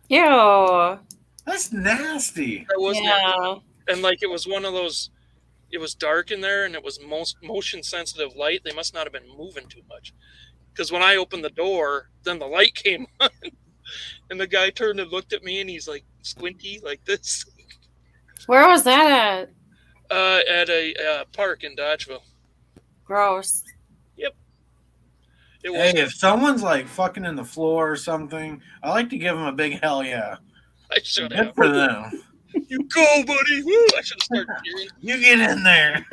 Ew. That's nasty. That wasn't Yeah. And like it was one of those. It was dark in there, and it was motion sensitive light. They must not have been moving too much, because when I opened the door, then the light came on, and the guy turned and looked at me, and he's like squinty like this. Where was that at? At a park in Dodgeville. Gross. It was. Hey, if someone's like fucking in the floor or something, I like to give them a big hell yeah. I should Good have. for them. You go, buddy. Woo! I should have started cheering. You get in there.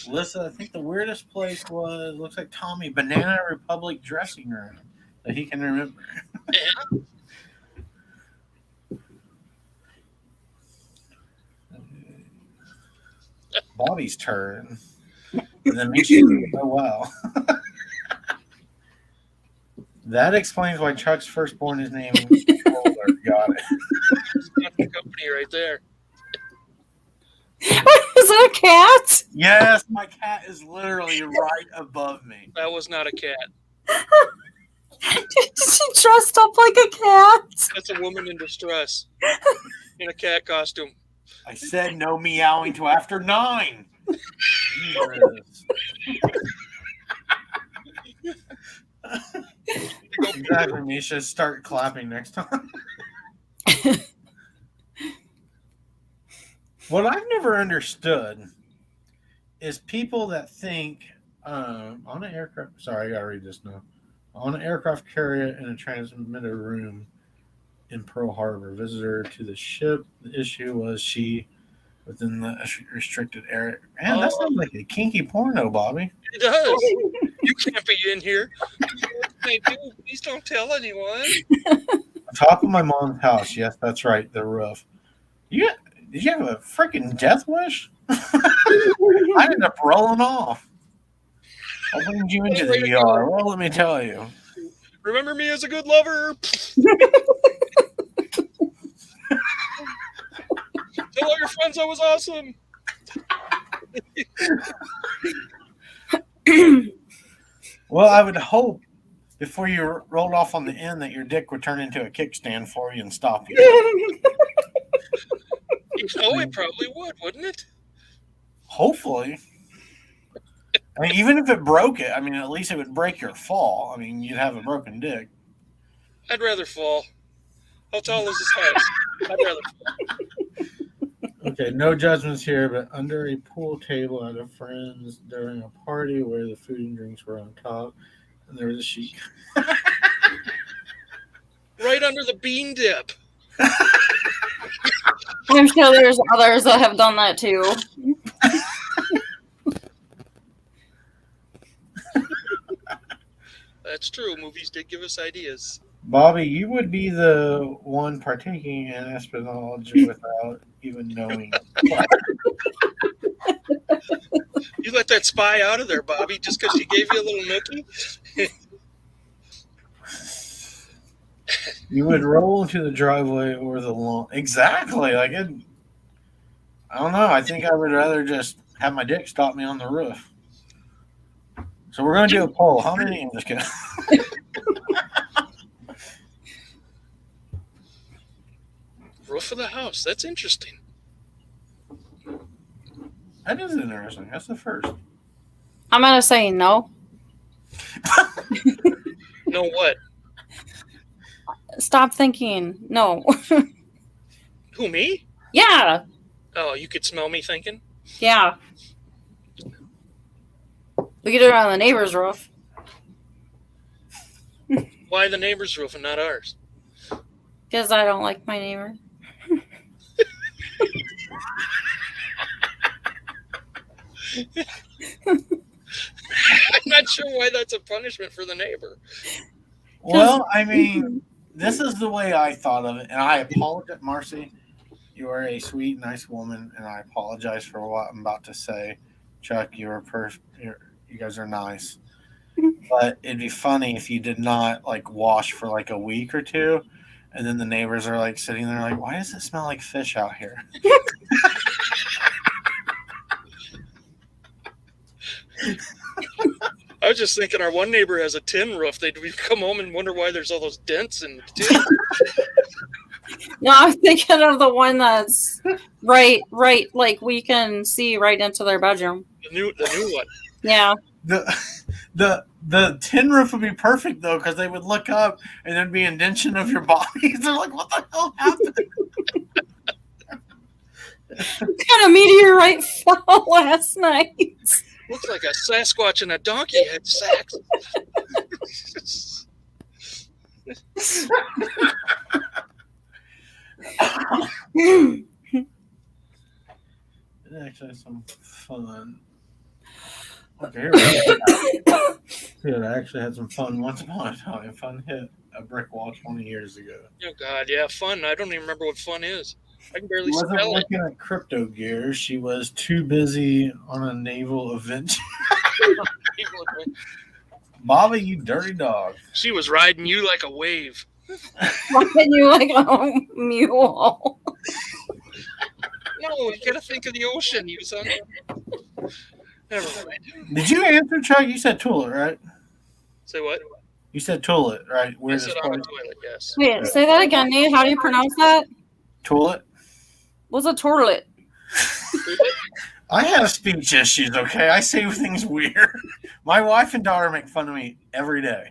Alyssa, I think the weirdest place looks like Tommy, Banana Republic dressing room that he can remember. Yeah. Bobby's turn. And then make sure you do so well. That explains why Chuck's firstborn is named Boulder. Got it. That's the company right there. Is that a cat? Yes, my cat is literally right above me. That was not a cat. She dressed up like a cat. That's a woman in distress in a cat costume. I said no meowing till after 9. Exactly, Misha. Start clapping next time. What I've never understood is people that think on an aircraft. Sorry, I gotta read this now. On an aircraft carrier in a transmitter room in Pearl Harbor, visitor to the ship. The issue was she within the restricted area. Man, that sounds like a kinky porno, Bobby. It does. You can't be in here. What can I do? Please don't tell anyone. Top of my mom's house. Yes, that's right. The roof. Did you have a freaking death wish? I ended up rolling off. I bringed you into the ER. Well, let me tell you. Remember me as a good lover. Tell all your friends I was awesome. Well, I would hope before you rolled off on the end that your dick would turn into a kickstand for you and stop you. Oh, it probably would, wouldn't it? Hopefully. I mean, even if it broke it, I mean, at least it would break your fall. I mean, you'd have a broken dick. I'd rather fall. How tall is this house? I'd rather fall. Okay, no judgments here, but under a pool table at a friend's during a party where the food and drinks were on top, and there was a sheet. Right under the bean dip. I'm sure there's others that have done that too. That's true. Movies did give us ideas. Bobby, you would be the one partaking in espionage without even knowing. You let that spy out of there, Bobby, just because she gave you a little nookie? You would roll into the driveway or the lawn. Exactly. Like it. I don't know. I think I would rather just have my dick stop me on the roof. So we're going to do a poll. How many in this case? Roof of the house. That's interesting. That is interesting. That's the first. I'm gonna say no. No what? Stop thinking. No. Who, me? Yeah. Oh, you could smell me thinking? Yeah. We could do it on the neighbor's roof. Why the neighbor's roof and not ours? Because I don't like my neighbor. I'm not sure why that's a punishment for the neighbor. Well, I mean, this is the way I thought of it, and I apologize, Marcie. You are a sweet, nice woman, and I apologize for what I'm about to say. Chuck, you guys are nice, but it'd be funny if you did not like wash for like a week or two, and then the neighbors are like sitting there like, "Why does it smell like fish out here?" I was just thinking our one neighbor has a tin roof. They'd come home and wonder why there's all those dents in the tin. No, I'm thinking of the one that's right, like we can see right into their bedroom. The new one. Yeah. The tin roof would be perfect though, because they would look up and there'd be indention of your body. They're like, "What the hell happened?" What kind of meteorite fell last night? Looks like a Sasquatch and a donkey had sex. It actually some fun. Okay, here we go. Dude, I actually had some fun once upon a time. Fun hit a brick wall 20 years ago. Oh God, yeah, fun. I don't even remember what fun is. I can barely She wasn't spell it. looking at crypto gear. She was too busy on a naval adventure. Bobby, you dirty dog. She was riding you like a wave. Riding you like a mule. No, you gotta think of the ocean, you son. Never mind. Did you answer, Chuck? You said toilet, right? Say what? You said toilet, right? I said on the toilet, yes. Wait, say that again, Nate. How do you pronounce that? Toilet? What's a toilet? I have speech issues, okay? I say things weird. My wife and daughter make fun of me every day.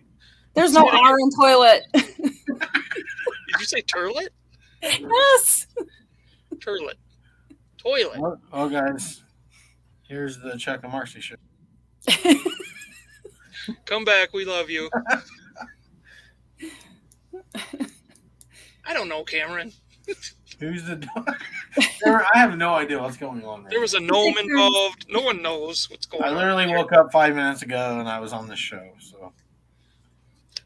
There's no R in toilet. Did you say turlet? Yes. Turlet. Toilet. Oh, guys. Here's the Chuck and Marcie show. Come back, we love you. I don't know, Cameron. Who's the dog? I have no idea what's going on. There was a gnome involved. No one knows what's going on. I literally woke up 5 minutes ago and I was on the show. So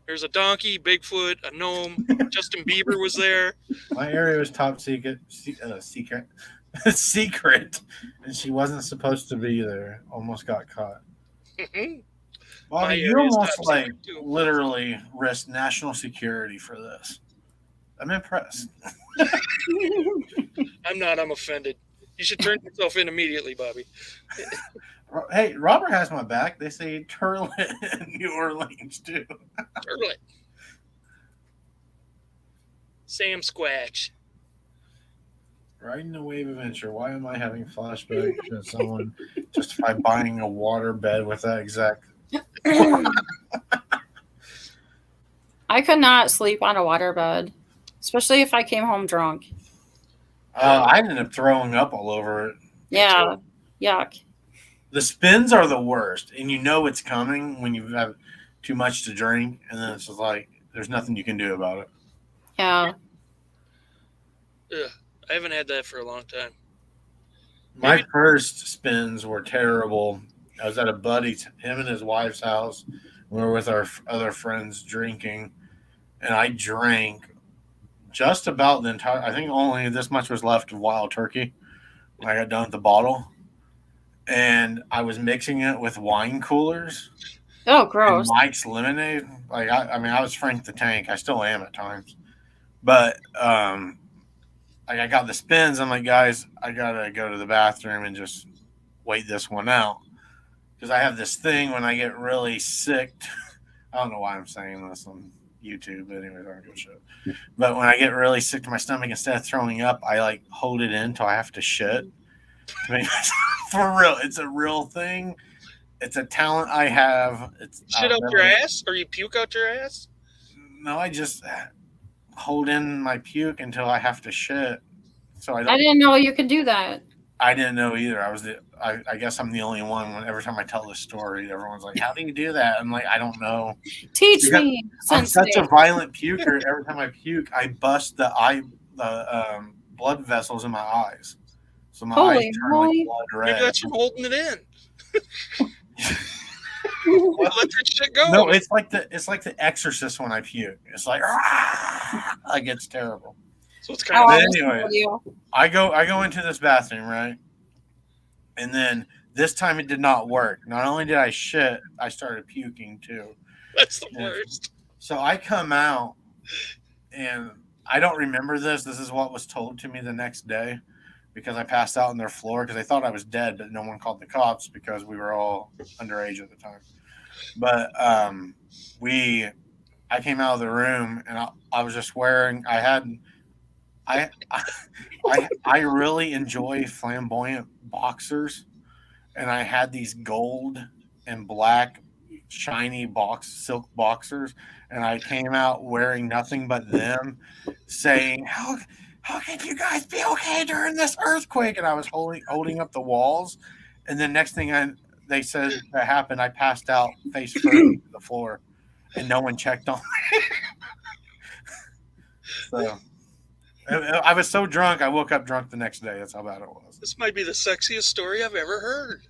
there's a donkey, Bigfoot, a gnome. Justin Bieber was there. my area was top secret, secret, and she wasn't supposed to be there. Almost got caught. Bobby, you almost literally risked national security for this. I'm impressed. I'm not. I'm offended. You should turn yourself in immediately, Bobby. Hey, Robert has my back. They say turlet in New Orleans, too. Turlet. Sam Squatch. Riding a wave adventure. Why am I having flashbacks to someone justify buying a water bed with that exact? I could not sleep on a waterbed, especially if I came home drunk. I ended up throwing up all over it. Yeah, yuck. The spins are the worst, and you know it's coming when you have too much to drink, and then it's just like there's nothing you can do about it. Yeah. Ugh, I haven't had that for a long time. My first spins were terrible. I was at a buddy's, him and his wife's house. We were with our other friends drinking, and I drank just about the entire. I think only this much was left of Wild Turkey when I got done with the bottle, and I was mixing it with wine coolers. Oh, gross. And Mike's lemonade. Like I was Frank the Tank. I still am at times, but like I got the spins. I'm like, guys, I gotta go to the bathroom and just wait this one out because I have this thing when I get really sick. I don't know why I'm saying this on YouTube, but anyways, I don't give a shit. But when I get really sick to my stomach, instead of throwing up, I like hold it in until I have to shit. For real, it's a real thing. It's a talent I have. It's shit out your ass, or you puke out your ass? No, I just hold in my puke until I have to shit. So I didn't know you could do that. I didn't know either. I guess I'm the only one. Every time I tell this story, everyone's like, "How do you do that?" I'm like, "I don't know." Teach me. I'm such a violent puker. Every time I puke, I bust the blood vessels in my eyes. So my eyes turn like blood red. Maybe that's from holding it in. Let that shit go. No, it's like the Exorcist when I puke. It's like it's terrible. So it's kind of. Anyway, I go into this bathroom, right, and then this time it did not work. Not only did I shit, I started puking too. That's the worst. So I come out, and I don't remember this. This is what was told to me the next day. Because I passed out on their floor because they thought I was dead, but no one called the cops because we were all underage at the time. But I came out of the room and I was just wearing. I really enjoy flamboyant boxers, and I had these gold and black shiny silk boxers, and I came out wearing nothing but them, saying how can you guys be okay during this earthquake? And I was holding up the walls. And then next thing they said that happened, I passed out face first to the floor. And no one checked on me. So I was so drunk, I woke up drunk the next day. That's how bad it was. This might be the sexiest story I've ever heard.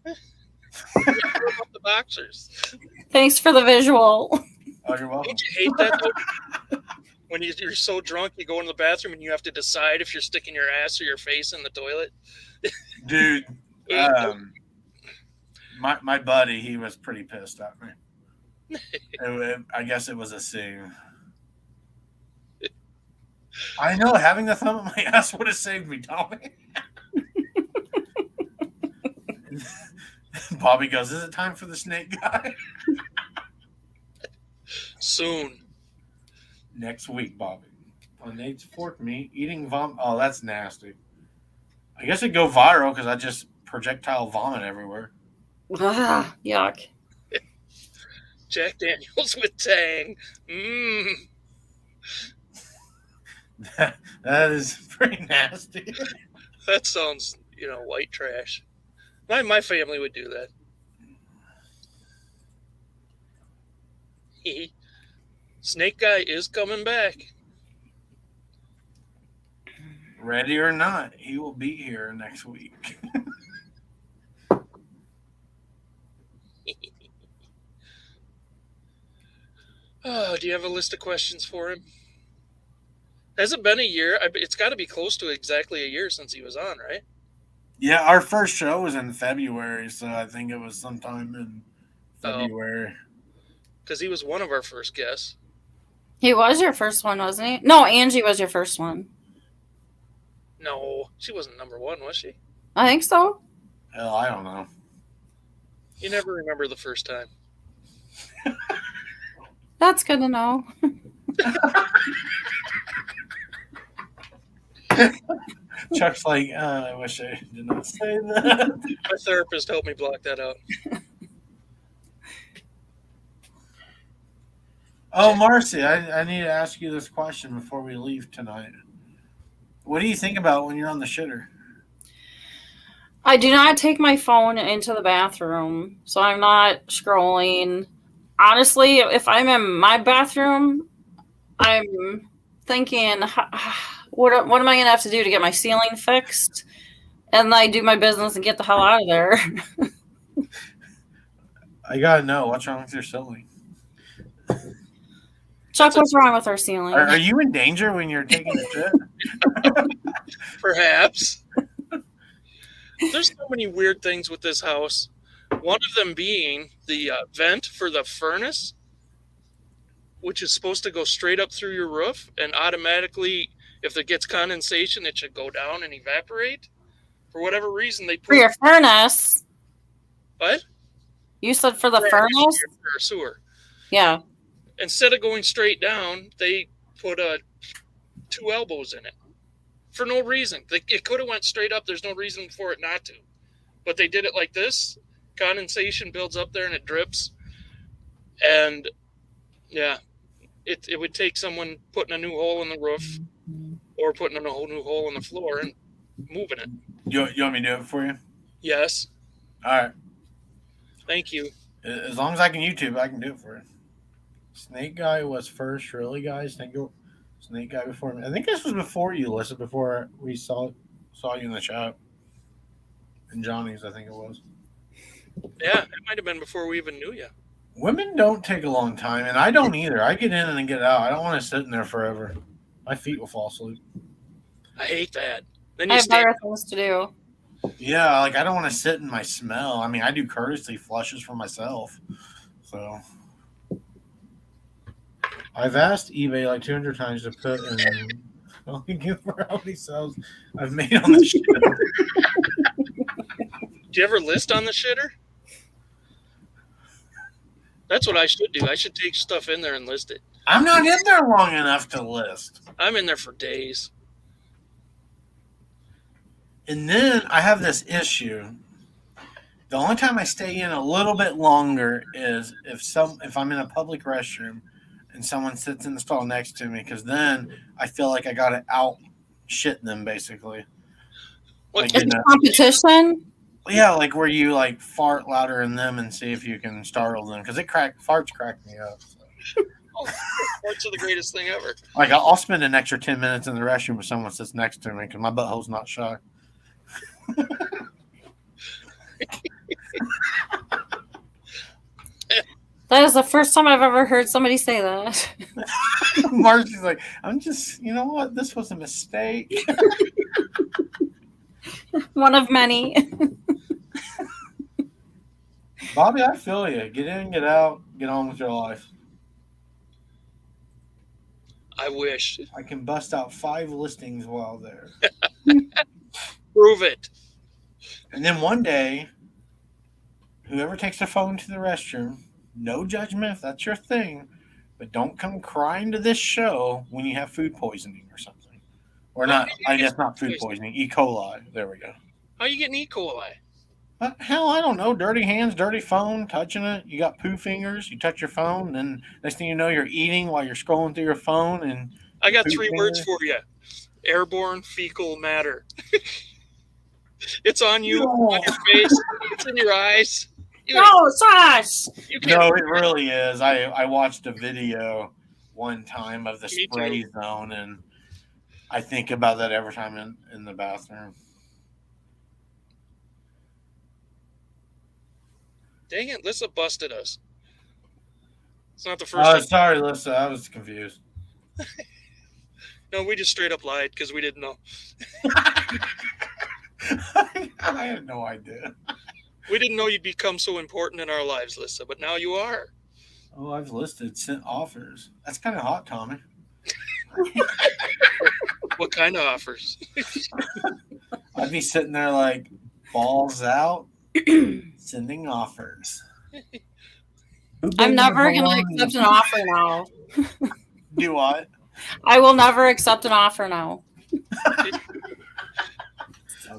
About the boxers. Thanks for the visual. Oh, you're welcome. Don't you hate that, though? When you're so drunk, you go in the bathroom and you have to decide if you're sticking your ass or your face in the toilet. Dude, my buddy, he was pretty pissed at me. I guess it was a scene. I know, having the thumb in my ass would have saved me, Tommy. Bobby goes, "Is it time for the snake guy?" Soon. Next week, Bobby. On Nate's Fork Me, eating vomit. Oh, that's nasty. I guess it'd go viral because I just projectile vomit everywhere. Ah, yuck. Jack Daniels with Tang. Mmm. That is pretty nasty. That sounds, white trash. My family would do that. Snake guy is coming back. Ready or not, he will be here next week. Oh, do you have a list of questions for him? Has it been a year? It's got to be close to exactly a year since he was on, right? Yeah, our first show was in February, so I think it was sometime in February. Because he was one of our first guests. He was your first one, wasn't he? No, Angie was your first one. No, she wasn't number one, was she? I think so. Hell, I don't know. You never remember the first time. That's good to know. Chuck's like, I wish I did not say that. My therapist helped me block that out. Oh, Marcie, I need to ask you this question before we leave tonight. What do you think about when you're on the shitter? I do not take my phone into the bathroom, so I'm not scrolling. Honestly, if I'm in my bathroom, I'm thinking, what am I going to have to do to get my ceiling fixed? And I do my business and get the hell out of there. I gotta know, what's wrong with your ceiling? Chuck, what's wrong with our ceiling? Are you in danger when you're taking a shit? Perhaps. There's so many weird things with this house. One of them being the vent for the furnace, which is supposed to go straight up through your roof, and automatically, if it gets condensation, it should go down and evaporate. For whatever reason, they put... For your furnace? What? You said for the furnace? For sewer. Yeah. Instead of going straight down, they put 2 elbows in it. For no reason. It could have went straight up. There's no reason for it not to. But they did it like this. Condensation builds up there and it drips. And, yeah, it would take someone putting a new hole in the roof or putting a whole new hole in the floor and moving it. You want me to do it for you? Yes. All right. Thank you. As long as I can YouTube, I can do it for you. Snake Guy was first, really, guys. Snake Guy before me. I think this was before you, Alyssa, before we saw you in the chat. And Johnny's, I think it was. Yeah, it might have been before we even knew you. Women don't take a long time, and I don't either. I get in and then get out. I don't want to sit in there forever. My feet will fall asleep. I hate that. Then I you have stay. better things to do. Yeah, like I don't want to sit in my smell. I mean, I do courtesy flushes for myself. So I've asked eBay like 200 times to put in for how many sales I've made on the shit. Do you ever list on the shitter? That's what I should do. I should take stuff in there and list it. I'm not in there long enough to list. I'm in there for days. And then I have this issue. The only time I stay in a little bit longer is if I'm in a public restroom and someone sits in the stall next to me, because then I feel like I got to out shit them basically. What? Like, It's a competition? Yeah, like where you like fart louder than them and see if you can startle them, because farts crack me up. So. Farts are the greatest thing ever. Like I'll spend an extra 10 minutes in the restroom if someone sits next to me because my butthole's not shy. That is the first time I've ever heard somebody say that. Marcie's like, I'm just, you know what? This was a mistake. One of many. Bobby, I feel you. Get in, get out, get on with your life. I wish. I can bust out 5 listings while there. Prove it. And then one day, whoever takes their phone to the restroom, no judgment if that's your thing, but don't come crying to this show when you have food poisoning or something. Or not, I guess not food poisoning, E. coli. There we go. How are you getting E. coli? Hell, I don't know. Dirty hands, dirty phone, touching it. You got poo fingers. You touch your phone, and next thing you know, you're eating while you're scrolling through your phone. And I got 3 words for you: airborne fecal matter. It's on you, on your face. It's in your eyes. No, Josh! No, it really is. I watched a video one time of the spray zone, and I think about that every time in the bathroom. Dang it, Lissa busted us. It's not the first time. Sorry, Lissa. I was confused. No, we just straight up lied because we didn't know. I had no idea. We didn't know you'd become so important in our lives, Lissa, but now you are. Oh, I've sent offers. That's kind of hot, Tommy. What kind of offers? I'd be sitting there like balls out, sending offers. I'm never going to accept an offer now. Do what? I will never accept an offer now.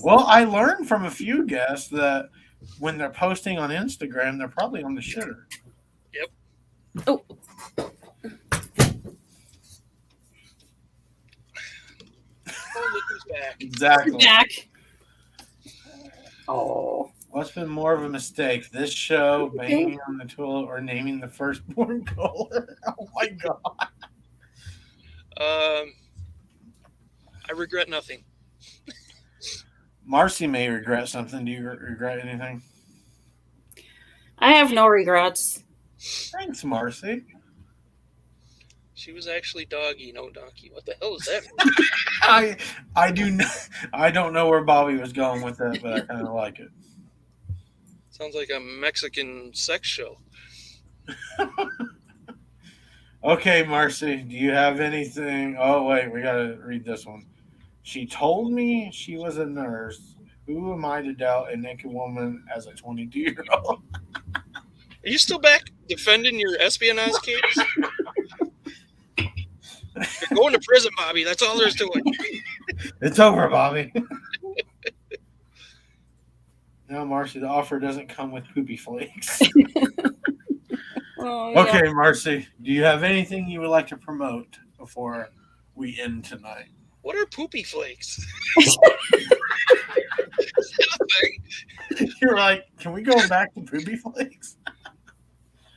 Well, I learned from a few guests that when they're posting on Instagram, they're probably on the shitter. Yep. Oh. Oh, look who's back. Exactly. Back. Oh. What's been more of a mistake, this show, banging on the toilet, or naming the firstborn color? Oh my god! I regret nothing. Marcie may regret something. Do you regret anything? I have no regrets. Thanks, Marcie. She was actually doggy, no donkey. What the hell is that? I don't know where Bobby was going with that, but I kind of like it. Sounds like a Mexican sex show. Okay, Marcie, do you have anything? Oh, wait, we got to read this one. She told me she was a nurse. Who am I to doubt a naked woman as a 22-year-old? Are you still back defending your espionage case? You're going to prison, Bobby. That's all there's to it. It's over, Bobby. No, Marcie, the offer doesn't come with poopy flakes. Oh, yeah. Okay, Marcie, do you have anything you would like to promote before we end tonight? What are poopy flakes? You're like, can we go back to poopy flakes?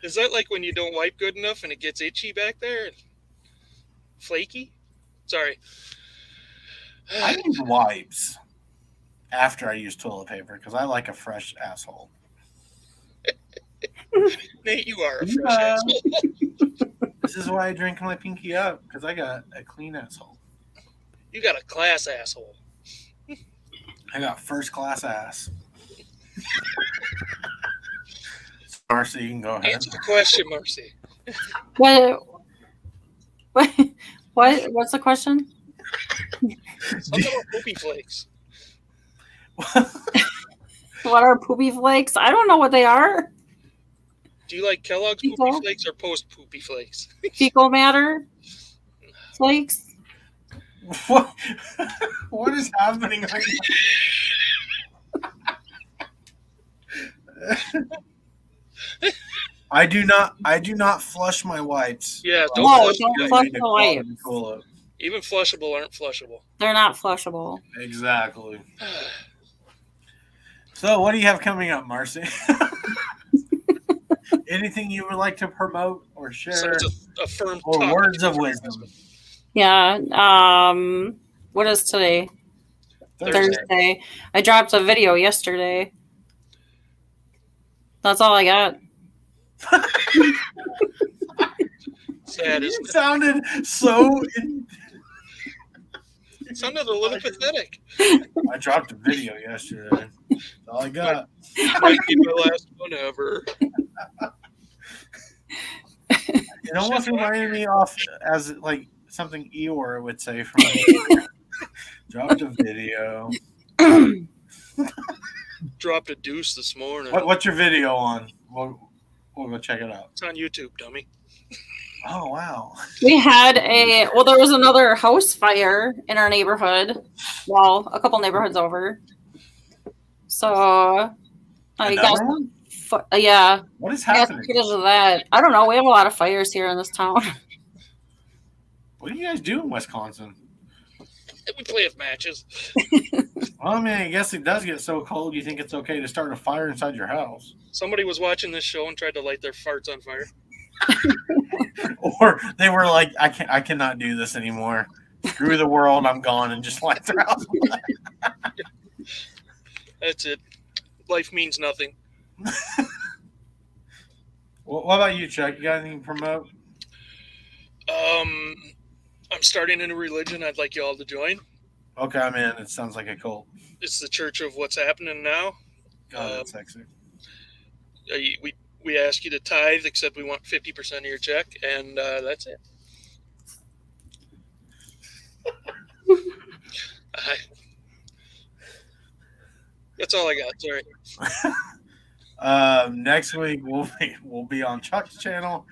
Is that like when you don't wipe good enough and it gets itchy back there? Flaky? Sorry. I use wipes after I use toilet paper because I like a fresh asshole. Nate, you are a fresh asshole. This is why I drink my pinky up, because I got a clean asshole. You got a class asshole. I got first class ass. Marcie, you can go ahead. Answer the question, Marcie. What's the question? Something about poopy flakes. What are poopy flakes? I don't know what they are. Do you like Kellogg's poopy flakes or post poopy flakes? Fecal matter flakes. What is happening right now? I do not flush my wipes. Yeah, don't flush the wipes. Even flushable aren't flushable. They're not flushable. Exactly. So, what do you have coming up, Marcie? Anything you would like to promote or share? So it's a firm or words of wisdom? Yeah. What is today? Thursday. I dropped a video yesterday. That's all I got. Sad, it sounded so. It sounded a little pathetic. I dropped a video yesterday. That's all I got. Might be my last one ever. It almost reminded me off as like something Eeyore would say from dropped a video. Dropped a deuce this morning. What's your video on? We'll go check it out. It's on YouTube, dummy. Oh, wow. We had there was another house fire in our neighborhood. Well, a couple neighborhoods over. So, I guess, yeah. What is happening? Because of that. I don't know. We have a lot of fires here in this town. What do you guys do in Wisconsin? We play with matches. Well, I mean, I guess it does get so cold you think it's okay to start a fire inside your house. Somebody was watching this show and tried to light their farts on fire. Or they were like, I cannot do this anymore. Screw the world, I'm gone, and just light their house on fire. That's it. Life means nothing. What about you, Chuck? You got anything to promote? I'm starting a new religion I'd like you all to join. Okay, I'm in. It sounds like a cult. It's the Church of What's Happening Now. God, that's sexy. We ask you to tithe, except we want 50% of your check, and that's it. That's all I got. Sorry. Next week we'll be on Chuck's channel.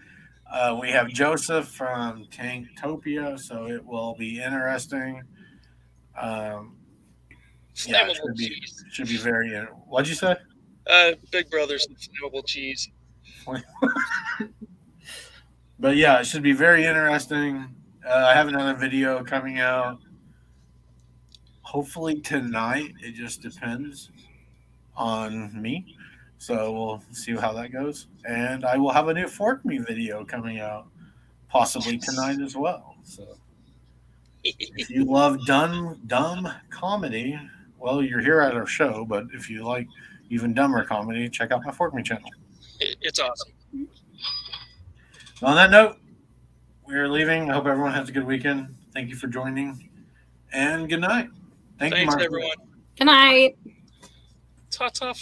We have Joseph from Nateypie, so it will be interesting. Yeah, Flammable cheese. should be very. What'd you say? Big Brother's flammable cheese. But yeah, it should be very interesting. I have another video coming out. Hopefully tonight. It just depends on me. So we'll see how that goes. And I will have a new Fork Me video coming out possibly tonight as well. So if you love dumb comedy, well, you're here at our show. But if you like even dumber comedy, check out my Fork Me channel. It's awesome. On that note, we are leaving. I hope everyone has a good weekend. Thank you for joining. And good night. Thanks, everyone. Good night. Ta-ta.